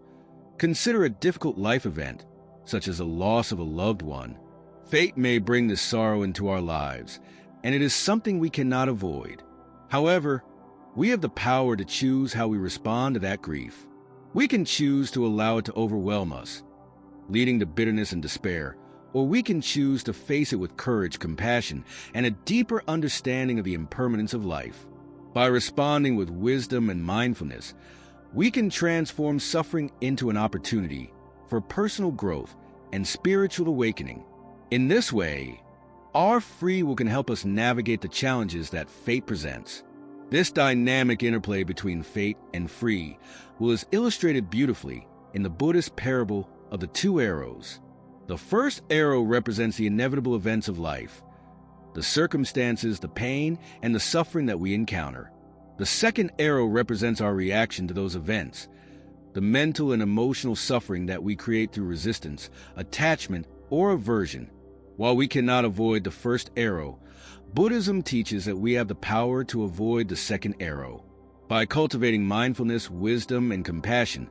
consider a difficult life event, such as the loss of a loved one. Fate may bring this sorrow into our lives, and it is something we cannot avoid. However, we have the power to choose how we respond to that grief. We can choose to allow it to overwhelm us, leading to bitterness and despair, or we can choose to face it with courage, compassion, and a deeper understanding of the impermanence of life. By responding with wisdom and mindfulness, we can transform suffering into an opportunity for personal growth and spiritual awakening. In this way, our free will can help us navigate the challenges that fate presents. This dynamic interplay between fate and free will is illustrated beautifully in the Buddhist parable of the two arrows. The first arrow represents the inevitable events of life, the circumstances, the pain, and the suffering that we encounter. The second arrow represents our reaction to those events, the mental and emotional suffering that we create through resistance, attachment, or aversion. While we cannot avoid the first arrow, Buddhism teaches that we have the power to avoid the second arrow. By cultivating mindfulness, wisdom, and compassion,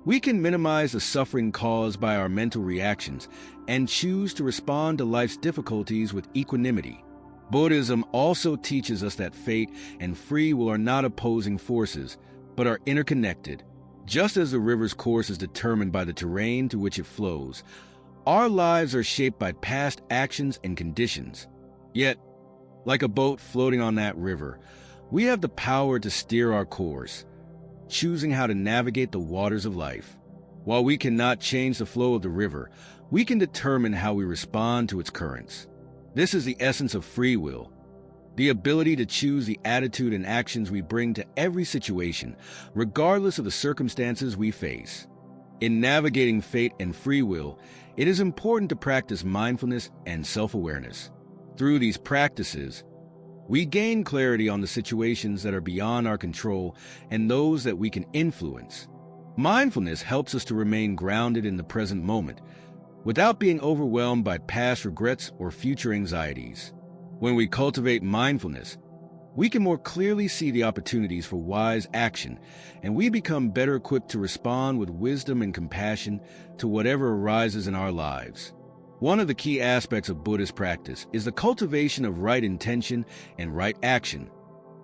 we can minimize the suffering caused by our mental reactions and choose to respond to life's difficulties with equanimity. Buddhism also teaches us that fate and free will are not opposing forces, but are interconnected. Just as the river's course is determined by the terrain to which it flows, our lives are shaped by past actions and conditions. Yet, like a boat floating on that river, we have the power to steer our course, choosing how to navigate the waters of life. While we cannot change the flow of the river, we can determine how we respond to its currents. This is the essence of free will, the ability to choose the attitude and actions we bring to every situation, regardless of the circumstances we face. In navigating fate and free will, it is important to practice mindfulness and self-awareness. Through these practices, we gain clarity on the situations that are beyond our control and those that we can influence. Mindfulness helps us to remain grounded in the present moment, without being overwhelmed by past regrets or future anxieties. When we cultivate mindfulness, we can more clearly see the opportunities for wise action, and we become better equipped to respond with wisdom and compassion to whatever arises in our lives. One of the key aspects of Buddhist practice is the cultivation of right intention and right action,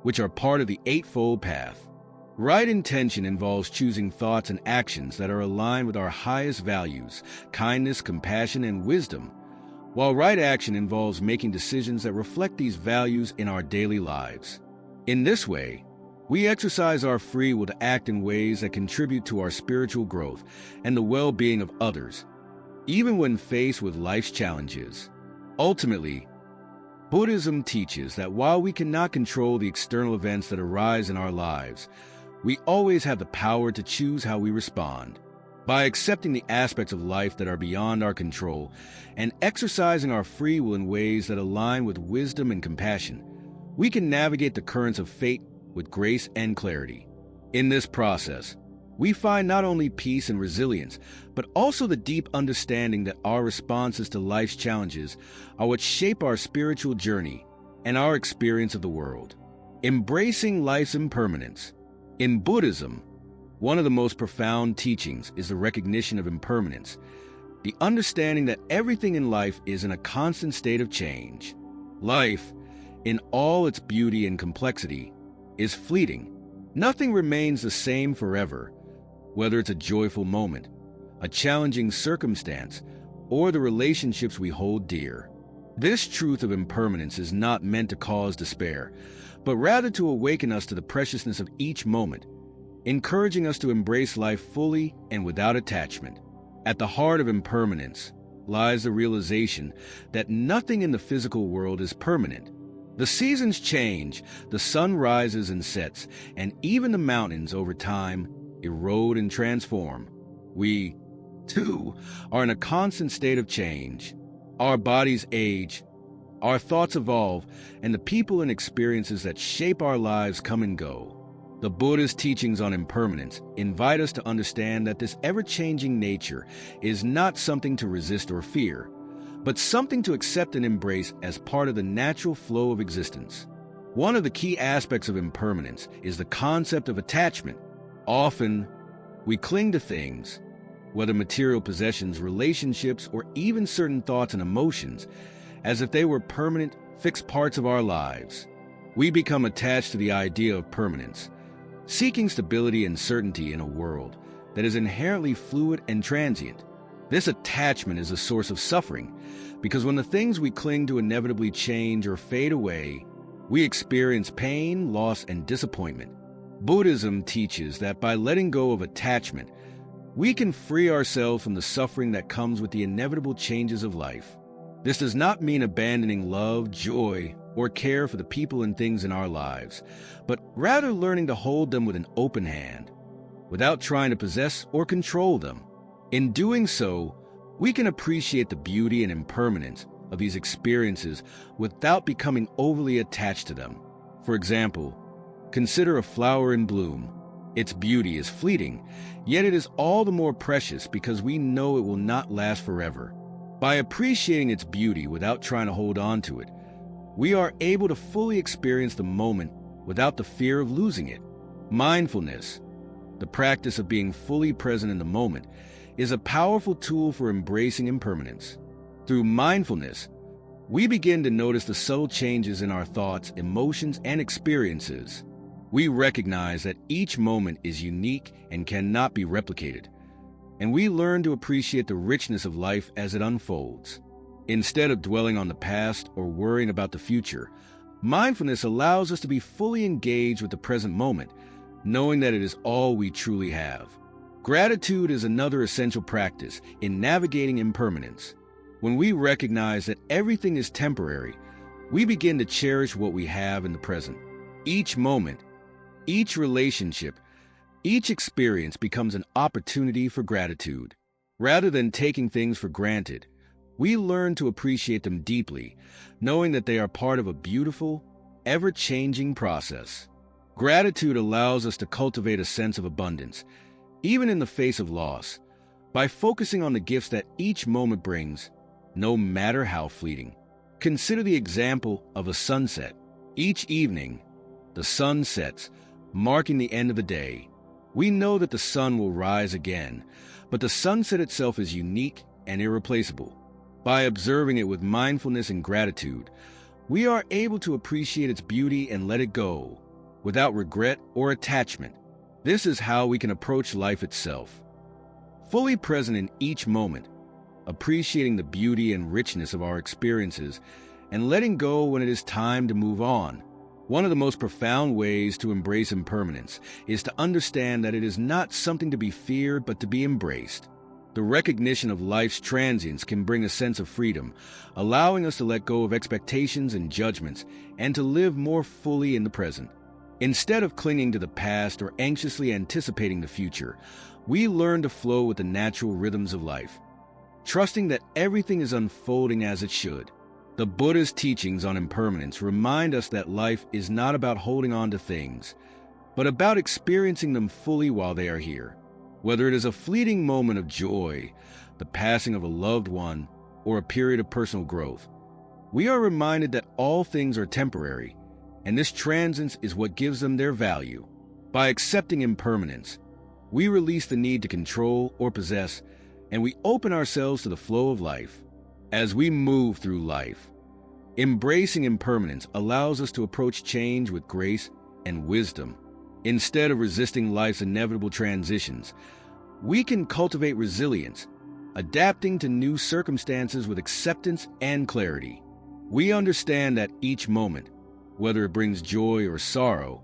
which are part of the Eightfold Path. Right intention involves choosing thoughts and actions that are aligned with our highest values, kindness, compassion, and wisdom, while right action involves making decisions that reflect these values in our daily lives. In this way, we exercise our free will to act in ways that contribute to our spiritual growth and the well-being of others, even when faced with life's challenges. Ultimately, Buddhism teaches that while we cannot control the external events that arise in our lives, we always have the power to choose how we respond. By accepting the aspects of life that are beyond our control and exercising our free will in ways that align with wisdom and compassion, we can navigate the currents of fate with grace and clarity. In this process, we find not only peace and resilience, but also the deep understanding that our responses to life's challenges are what shape our spiritual journey and our experience of the world. Embracing life's impermanence. In Buddhism, one of the most profound teachings is the recognition of impermanence, the understanding that everything in life is in a constant state of change. Life, in all its beauty and complexity, is fleeting. Nothing remains the same forever, whether it's a joyful moment, a challenging circumstance, or the relationships we hold dear. This truth of impermanence is not meant to cause despair, but rather to awaken us to the preciousness of each moment, encouraging us to embrace life fully and without attachment. At the heart of impermanence lies the realization that nothing in the physical world is permanent. The seasons change, the sun rises and sets, and even the mountains over time erode and transform. We, too, are in a constant state of change. Our bodies age, our thoughts evolve, and the people and experiences that shape our lives come and go. The Buddhist teachings on impermanence invite us to understand that this ever-changing nature is not something to resist or fear, but something to accept and embrace as part of the natural flow of existence. One of the key aspects of impermanence is the concept of attachment. Often, we cling to things, whether material possessions, relationships, or even certain thoughts and emotions, as if they were permanent, fixed parts of our lives. We become attached to the idea of permanence, seeking stability and certainty in a world that is inherently fluid and transient. This attachment is a source of suffering, because when the things we cling to inevitably change or fade away, we experience pain, loss, and disappointment. Buddhism teaches that by letting go of attachment, we can free ourselves from the suffering that comes with the inevitable changes of life. This does not mean abandoning love, joy, or care for the people and things in our lives, but rather learning to hold them with an open hand, without trying to possess or control them. In doing so, we can appreciate the beauty and impermanence of these experiences without becoming overly attached to them. For example, consider a flower in bloom. Its beauty is fleeting, yet it is all the more precious because we know it will not last forever. By appreciating its beauty without trying to hold on to it, we are able to fully experience the moment without the fear of losing it. Mindfulness, the practice of being fully present in the moment, is a powerful tool for embracing impermanence. Through mindfulness, we begin to notice the subtle changes in our thoughts, emotions, and experiences. We recognize that each moment is unique and cannot be replicated, and we learn to appreciate the richness of life as it unfolds. Instead of dwelling on the past or worrying about the future, mindfulness allows us to be fully engaged with the present moment, knowing that it is all we truly have. Gratitude is another essential practice in navigating impermanence. When we recognize that everything is temporary, we begin to cherish what we have in the present. Each moment, each relationship, each experience becomes an opportunity for gratitude. Rather than taking things for granted, we learn to appreciate them deeply, knowing that they are part of a beautiful, ever-changing process. Gratitude allows us to cultivate a sense of abundance, even in the face of loss, by focusing on the gifts that each moment brings, no matter how fleeting. Consider the example of a sunset. Each evening, the sun sets, marking the end of the day. We know that the sun will rise again, but the sunset itself is unique and irreplaceable. By observing it with mindfulness and gratitude, we are able to appreciate its beauty and let it go, without regret or attachment. This is how we can approach life itself. Fully present in each moment, appreciating the beauty and richness of our experiences, and letting go when it is time to move on. One of the most profound ways to embrace impermanence is to understand that it is not something to be feared but to be embraced. The recognition of life's transience can bring a sense of freedom, allowing us to let go of expectations and judgments and to live more fully in the present. Instead of clinging to the past or anxiously anticipating the future, we learn to flow with the natural rhythms of life, trusting that everything is unfolding as it should. The Buddha's teachings on impermanence remind us that life is not about holding on to things, but about experiencing them fully while they are here. Whether it is a fleeting moment of joy, the passing of a loved one, or a period of personal growth, we are reminded that all things are temporary, and this transience is what gives them their value. By accepting impermanence, we release the need to control or possess, and we open ourselves to the flow of life. As we move through life, embracing impermanence allows us to approach change with grace and wisdom. Instead of resisting life's inevitable transitions, we can cultivate resilience, adapting to new circumstances with acceptance and clarity. We understand that each moment, whether it brings joy or sorrow,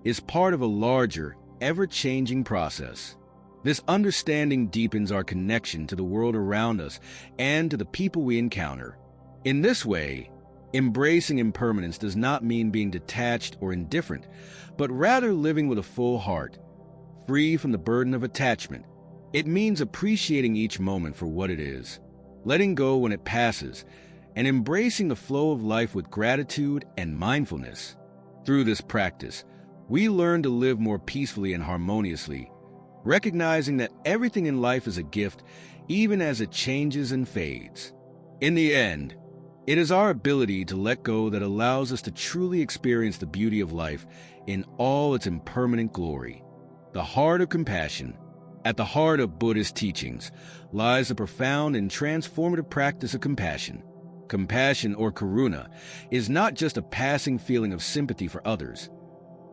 is part of a larger, ever-changing process. This understanding deepens our connection to the world around us and to the people we encounter. In this way, embracing impermanence does not mean being detached or indifferent, but rather living with a full heart, free from the burden of attachment. It means appreciating each moment for what it is, letting go when it passes, and embracing the flow of life with gratitude and mindfulness. Through this practice, we learn to live more peacefully and harmoniously, recognizing that everything in life is a gift, even as it changes and fades. In the end, it is our ability to let go that allows us to truly experience the beauty of life in all its impermanent glory. The heart of compassion. At the heart of Buddhist teachings lies the profound and transformative practice of compassion. Compassion, or karuna, is not just a passing feeling of sympathy for others.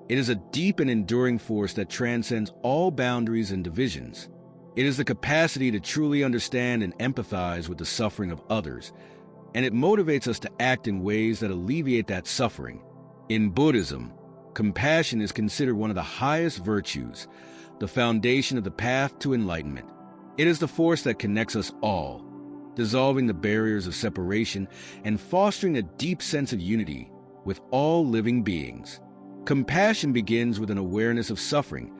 It is a deep and enduring force that transcends all boundaries and divisions. It is the capacity to truly understand and empathize with the suffering of others, and it motivates us to act in ways that alleviate that suffering. In Buddhism, compassion is considered one of the highest virtues, the foundation of the path to enlightenment. It is the force that connects us all, dissolving the barriers of separation and fostering a deep sense of unity with all living beings. Compassion begins with an awareness of suffering,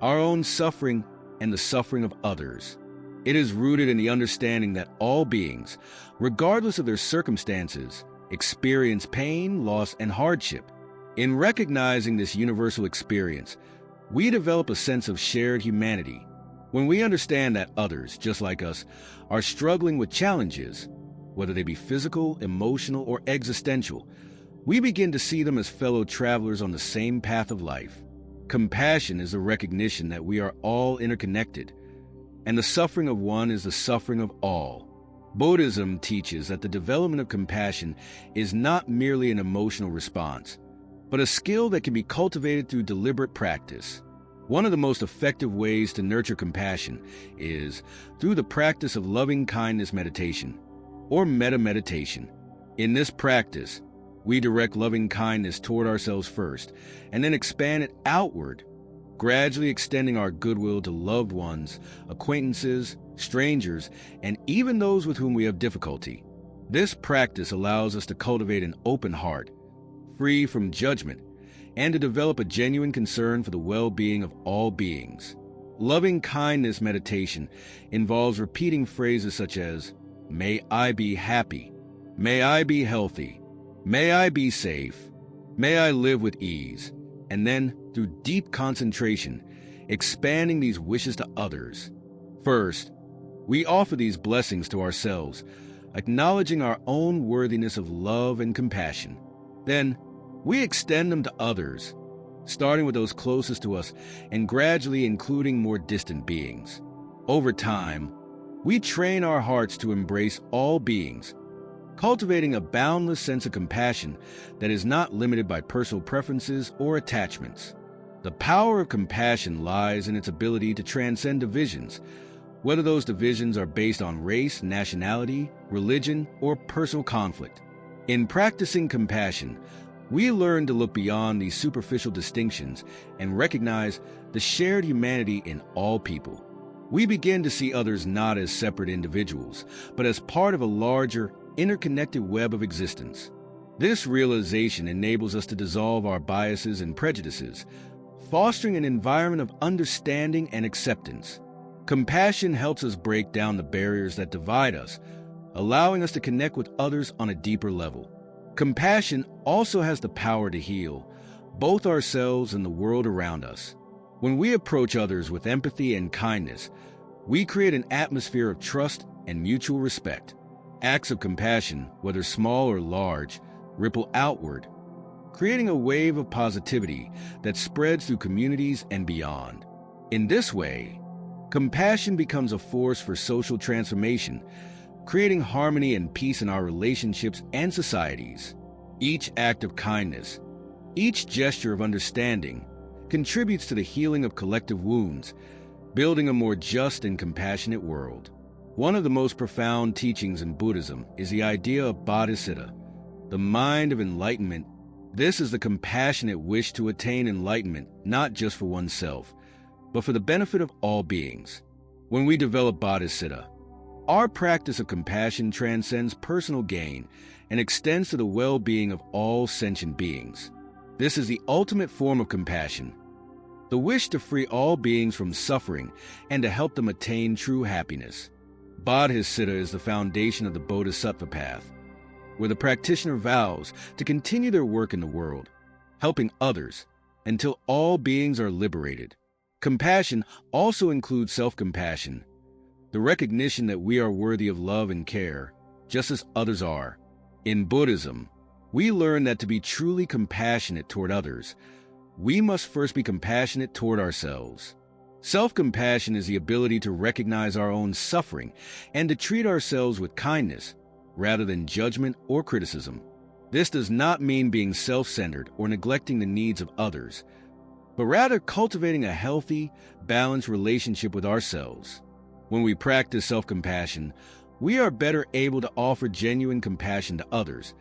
our own suffering and the suffering of others. It is rooted in the understanding that all beings, regardless of their circumstances, experience pain, loss, and hardship. In recognizing this universal experience, we develop a sense of shared humanity. When we understand that others, just like us, are struggling with challenges, whether they be physical, emotional, or existential, we begin to see them as fellow travelers on the same path of life. Compassion is a recognition that we are all interconnected, and the suffering of one is the suffering of all. Buddhism teaches that the development of compassion is not merely an emotional response, but a skill that can be cultivated through deliberate practice. One of the most effective ways to nurture compassion is through the practice of loving-kindness meditation, or metta-meditation. In this practice, we direct loving kindness toward ourselves first, and then expand it outward, gradually extending our goodwill to loved ones, acquaintances, strangers, and even those with whom we have difficulty. This practice allows us to cultivate an open heart, free from judgment, and to develop a genuine concern for the well-being of all beings. Loving kindness meditation involves repeating phrases such as, "May I be happy," "May I be healthy," "May I be safe," "May I live with ease," and then, through deep concentration, expanding these wishes to others. First, we offer these blessings to ourselves, acknowledging our own worthiness of love and compassion. Then, we extend them to others, starting with those closest to us and gradually including more distant beings. Over time, we train our hearts to embrace all beings, cultivating a boundless sense of compassion that is not limited by personal preferences or attachments. The power of compassion lies in its ability to transcend divisions, whether those divisions are based on race, nationality, religion, or personal conflict. In practicing compassion, we learn to look beyond these superficial distinctions and recognize the shared humanity in all people. We begin to see others not as separate individuals, but as part of a larger, interconnected web of existence. This realization enables us to dissolve our biases and prejudices, fostering an environment of understanding and acceptance. Compassion helps us break down the barriers that divide us, allowing us to connect with others on a deeper level. Compassion also has the power to heal both ourselves and the world around us. When we approach others with empathy and kindness, we create an atmosphere of trust and mutual respect. Acts of compassion, whether small or large, ripple outward, creating a wave of positivity that spreads through communities and beyond. In this way, compassion becomes a force for social transformation, creating harmony and peace in our relationships and societies. Each act of kindness, each gesture of understanding, contributes to the healing of collective wounds, building a more just and compassionate world. One of the most profound teachings in Buddhism is the idea of bodhisattva, the mind of enlightenment. This is the compassionate wish to attain enlightenment not just for oneself, but for the benefit of all beings. When we develop bodhisattva, our practice of compassion transcends personal gain and extends to the well-being of all sentient beings. This is the ultimate form of compassion, the wish to free all beings from suffering and to help them attain true happiness. Bodhisattva is the foundation of the Bodhisattva path, where the practitioner vows to continue their work in the world, helping others until all beings are liberated. Compassion also includes self-compassion, the recognition that we are worthy of love and care, just as others are. In Buddhism, we learn that to be truly compassionate toward others, we must first be compassionate toward ourselves. Self-compassion is the ability to recognize our own suffering and to treat ourselves with kindness, rather than judgment or criticism. This does not mean being self-centered or neglecting the needs of others, but rather cultivating a healthy, balanced relationship with ourselves. When we practice self-compassion, we are better able to offer genuine compassion to others,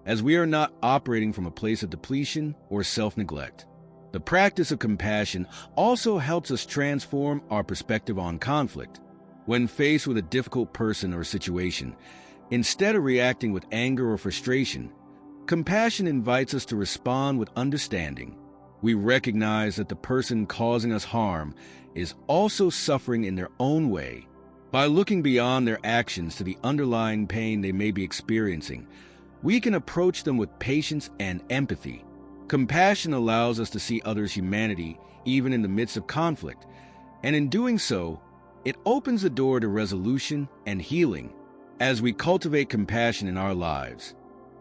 as we are not operating from a place of depletion or self-neglect. The practice of compassion also helps us transform our perspective on conflict. When faced with a difficult person or situation, instead of reacting with anger or frustration, compassion invites us to respond with understanding. We recognize that the person causing us harm is also suffering in their own way. By looking beyond their actions to the underlying pain they may be experiencing, we can approach them with patience and empathy. Compassion allows us to see others' humanity even in the midst of conflict, and in doing so, it opens the door to resolution and healing. As we cultivate compassion in our lives,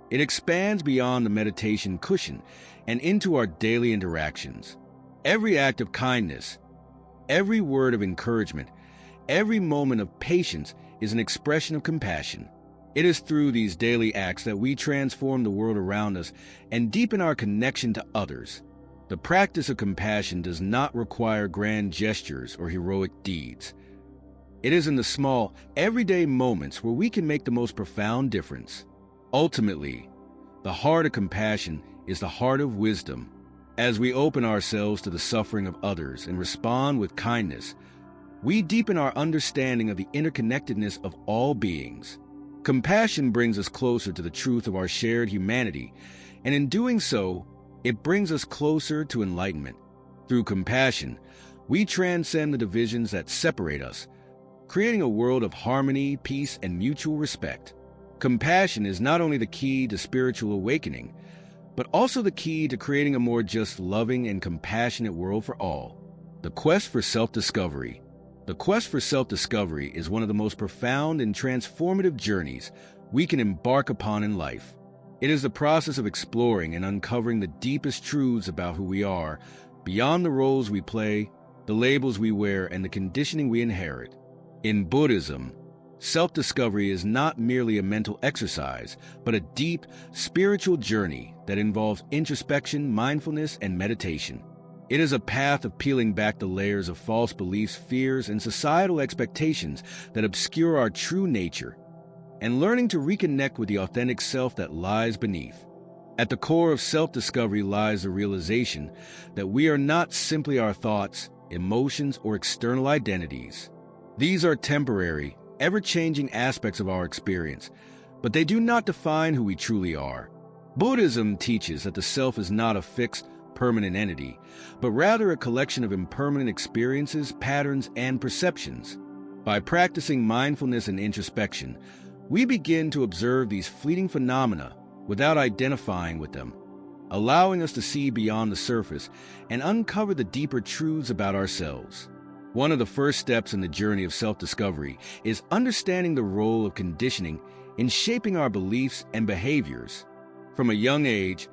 it expands beyond the meditation cushion and into our daily interactions. Every act of kindness, every word of encouragement, every moment of patience is an expression of compassion. It is through these daily acts that we transform the world around us and deepen our connection to others. The practice of compassion does not require grand gestures or heroic deeds. It is in the small, everyday moments where we can make the most profound difference. Ultimately, the heart of compassion is the heart of wisdom, As we open ourselves to the suffering of others and respond with kindness, we deepen our understanding of the interconnectedness of all beings. Compassion brings us closer to the truth of our shared humanity, and in doing so, it brings us closer to enlightenment. Through compassion, we transcend the divisions that separate us, creating a world of harmony, peace, and mutual respect. Compassion is not only the key to spiritual awakening, but also the key to creating a more just, loving, and compassionate world for all. The quest for self-discovery. The quest for self-discovery is one of the most profound and transformative journeys we can embark upon in life. It is the process of exploring and uncovering the deepest truths about who we are, beyond the roles we play, the labels we wear, and the conditioning we inherit. In Buddhism, self-discovery is not merely a mental exercise, but a deep, spiritual journey that involves introspection, mindfulness, and meditation. It is a path of peeling back the layers of false beliefs, fears, and societal expectations that obscure our true nature, and learning to reconnect with the authentic self that lies beneath. At the core of self-discovery lies the realization that we are not simply our thoughts, emotions, or external identities. These are temporary, ever-changing aspects of our experience, but they do not define who we truly are. Buddhism teaches that the self is not a fixed, permanent entity, but rather a collection of impermanent experiences, patterns, and perceptions. By practicing mindfulness and introspection, we begin to observe these fleeting phenomena without identifying with them, allowing us to see beyond the surface and uncover the deeper truths about ourselves. One of the first steps in the journey of self-discovery is understanding the role of conditioning in shaping our beliefs and behaviors. From a young age,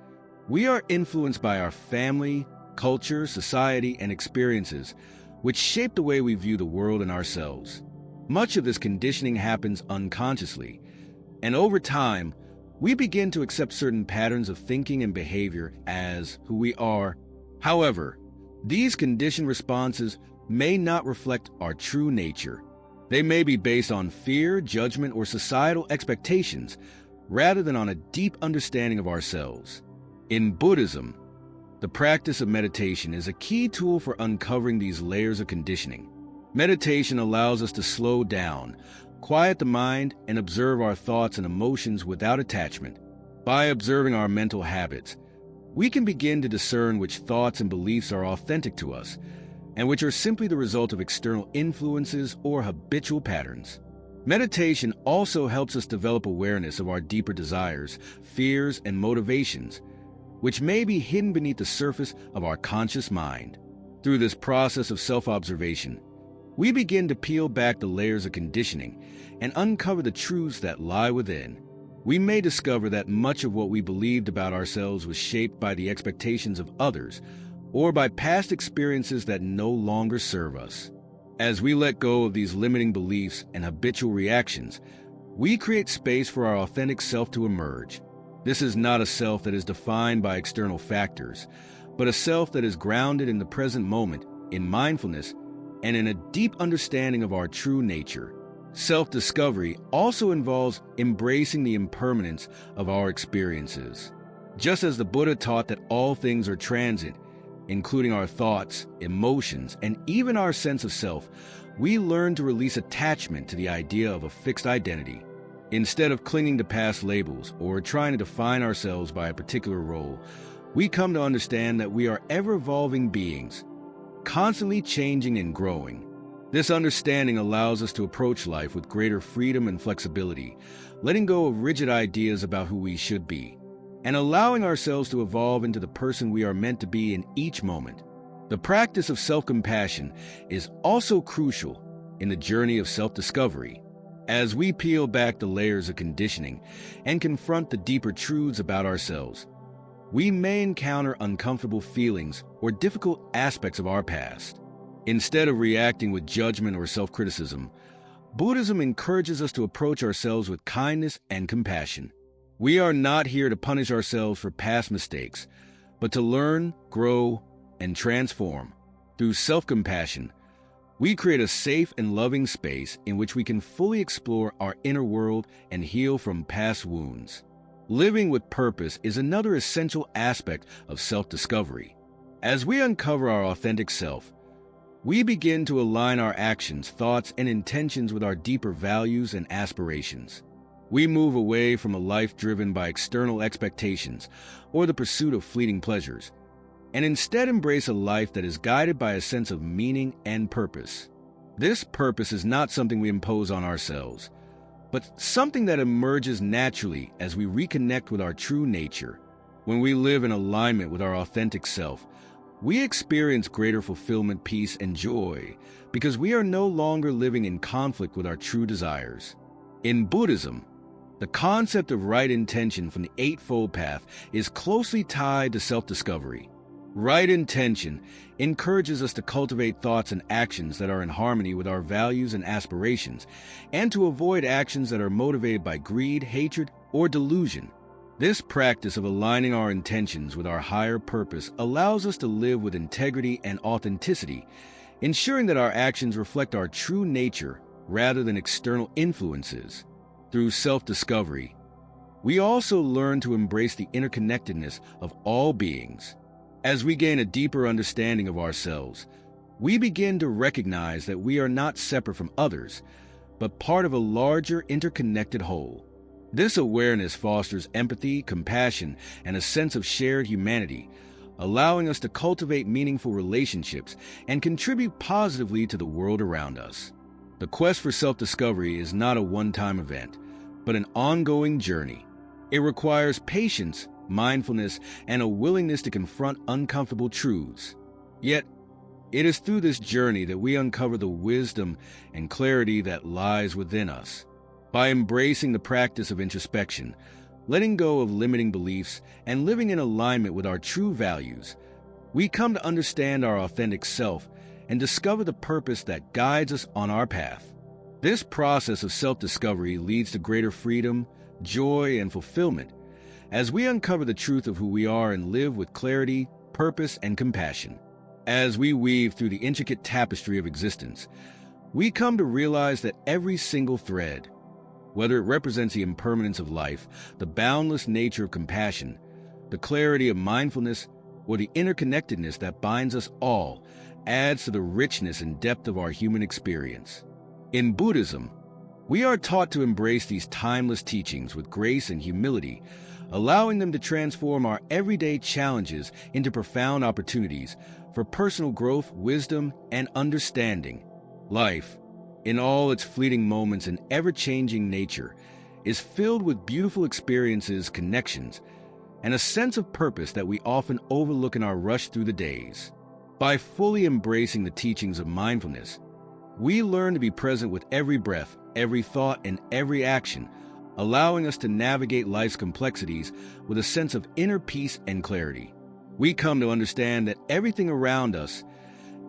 we are influenced by our family, culture, society, and experiences, which shape the way we view the world and ourselves. Much of this conditioning happens unconsciously, and over time, we begin to accept certain patterns of thinking and behavior as who we are. However, these conditioned responses may not reflect our true nature. They may be based on fear, judgment, or societal expectations, rather than on a deep understanding of ourselves. In Buddhism, the practice of meditation is a key tool for uncovering these layers of conditioning. Meditation allows us to slow down, quiet the mind, and observe our thoughts and emotions without attachment. By observing our mental habits, we can begin to discern which thoughts and beliefs are authentic to us, and which are simply the result of external influences or habitual patterns. Meditation also helps us develop awareness of our deeper desires, fears, and motivations, which may be hidden beneath the surface of our conscious mind. Through this process of self-observation, we begin to peel back the layers of conditioning and uncover the truths that lie within. We may discover that much of what we believed about ourselves was shaped by the expectations of others or by past experiences that no longer serve us. As we let go of these limiting beliefs and habitual reactions, we create space for our authentic self to emerge. This is not a self that is defined by external factors, but a self that is grounded in the present moment, in mindfulness, and in a deep understanding of our true nature. Self-discovery also involves embracing the impermanence of our experiences. Just as the Buddha taught that all things are transient, including our thoughts, emotions, and even our sense of self, we learn to release attachment to the idea of a fixed identity. Instead of clinging to past labels or trying to define ourselves by a particular role, we come to understand that we are ever-evolving beings, constantly changing and growing. This understanding allows us to approach life with greater freedom and flexibility, letting go of rigid ideas about who we should be, and allowing ourselves to evolve into the person we are meant to be in each moment. The practice of self-compassion is also crucial in the journey of self-discovery. As we peel back the layers of conditioning and confront the deeper truths about ourselves, we may encounter uncomfortable feelings or difficult aspects of our past. Instead of reacting with judgment or self-criticism, Buddhism encourages us to approach ourselves with kindness and compassion. We are not here to punish ourselves for past mistakes, but to learn, grow, and transform. Through self-compassion, we create a safe and loving space in which we can fully explore our inner world and heal from past wounds. Living with purpose is another essential aspect of self-discovery. As we uncover our authentic self, we begin to align our actions, thoughts, and intentions with our deeper values and aspirations. We move away from a life driven by external expectations or the pursuit of fleeting pleasures, and instead embrace a life that is guided by a sense of meaning and purpose. This purpose is not something we impose on ourselves, but something that emerges naturally as we reconnect with our true nature. When we live in alignment with our authentic self, we experience greater fulfillment, peace, and joy because we are no longer living in conflict with our true desires. In Buddhism, the concept of right intention from the Eightfold Path is closely tied to self-discovery. Right intention encourages us to cultivate thoughts and actions that are in harmony with our values and aspirations, and to avoid actions that are motivated by greed, hatred, or delusion. This practice of aligning our intentions with our higher purpose allows us to live with integrity and authenticity, ensuring that our actions reflect our true nature rather than external influences. Through self-discovery, we also learn to embrace the interconnectedness of all beings. As we gain a deeper understanding of ourselves, we begin to recognize that we are not separate from others, but part of a larger interconnected whole. This awareness fosters empathy, compassion, and a sense of shared humanity, allowing us to cultivate meaningful relationships and contribute positively to the world around us. The quest for self-discovery is not a one-time event, but an ongoing journey. It requires patience, mindfulness, and a willingness to confront uncomfortable truths. Yet, it is through this journey that we uncover the wisdom and clarity that lies within us. By embracing the practice of introspection, letting go of limiting beliefs, and living in alignment with our true values, we come to understand our authentic self and discover the purpose that guides us on our path. This process of self-discovery leads to greater freedom, joy, and fulfillment as we uncover the truth of who we are and live with clarity, purpose, and compassion. As we weave through the intricate tapestry of existence, we come to realize that every single thread, whether it represents the impermanence of life, the boundless nature of compassion, the clarity of mindfulness, or the interconnectedness that binds us all, adds to the richness and depth of our human experience. In Buddhism, we are taught to embrace these timeless teachings with grace and humility, allowing them to transform our everyday challenges into profound opportunities for personal growth, wisdom, and understanding. Life, in all its fleeting moments and ever-changing nature, is filled with beautiful experiences, connections, and a sense of purpose that we often overlook in our rush through the days. By fully embracing the teachings of mindfulness, we learn to be present with every breath, every thought, and every action, allowing us to navigate life's complexities with a sense of inner peace and clarity. We come to understand that everything around us,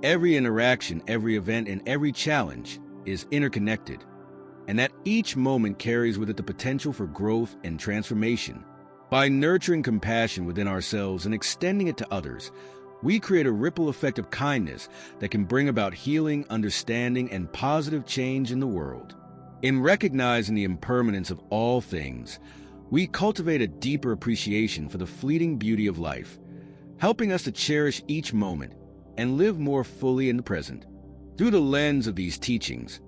every interaction, every event, and every challenge is interconnected, and that each moment carries with it the potential for growth and transformation. By nurturing compassion within ourselves and extending it to others, we create a ripple effect of kindness that can bring about healing, understanding, and positive change in the world. In recognizing the impermanence of all things, we cultivate a deeper appreciation for the fleeting beauty of life, helping us to cherish each moment and live more fully in the present. Through the lens of these teachings,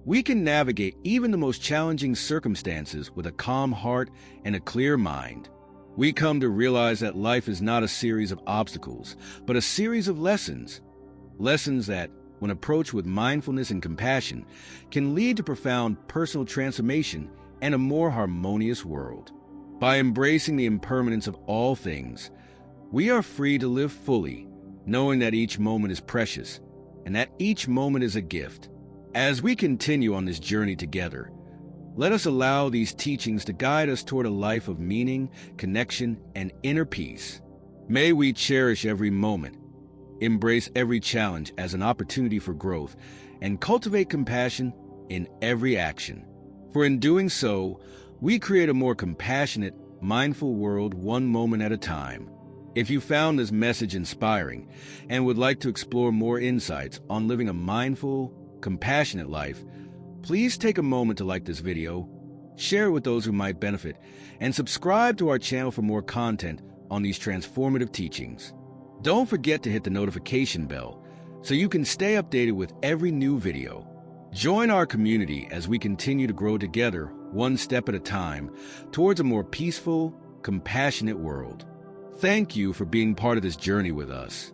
we can navigate even the most challenging circumstances with a calm heart and a clear mind. We come to realize that life is not a series of obstacles, but a series of lessons. Lessons that, when approached with mindfulness and compassion, can lead to profound personal transformation and a more harmonious world. By embracing the impermanence of all things, we are free to live fully, knowing that each moment is precious and that each moment is a gift. As we continue on this journey together, let us allow these teachings to guide us toward a life of meaning, connection, and inner peace. May we cherish every moment, embrace every challenge as an opportunity for growth, and cultivate compassion in every action. For in doing so, we create a more compassionate, mindful world one moment at a time. If you found this message inspiring and would like to explore more insights on living a mindful, compassionate life, please take a moment to like this video, share it with those who might benefit, and subscribe to our channel for more content on these transformative teachings. Don't forget to hit the notification bell so you can stay updated with every new video. Join our community as we continue to grow together, one step at a time, towards a more peaceful, compassionate world. Thank you for being part of this journey with us.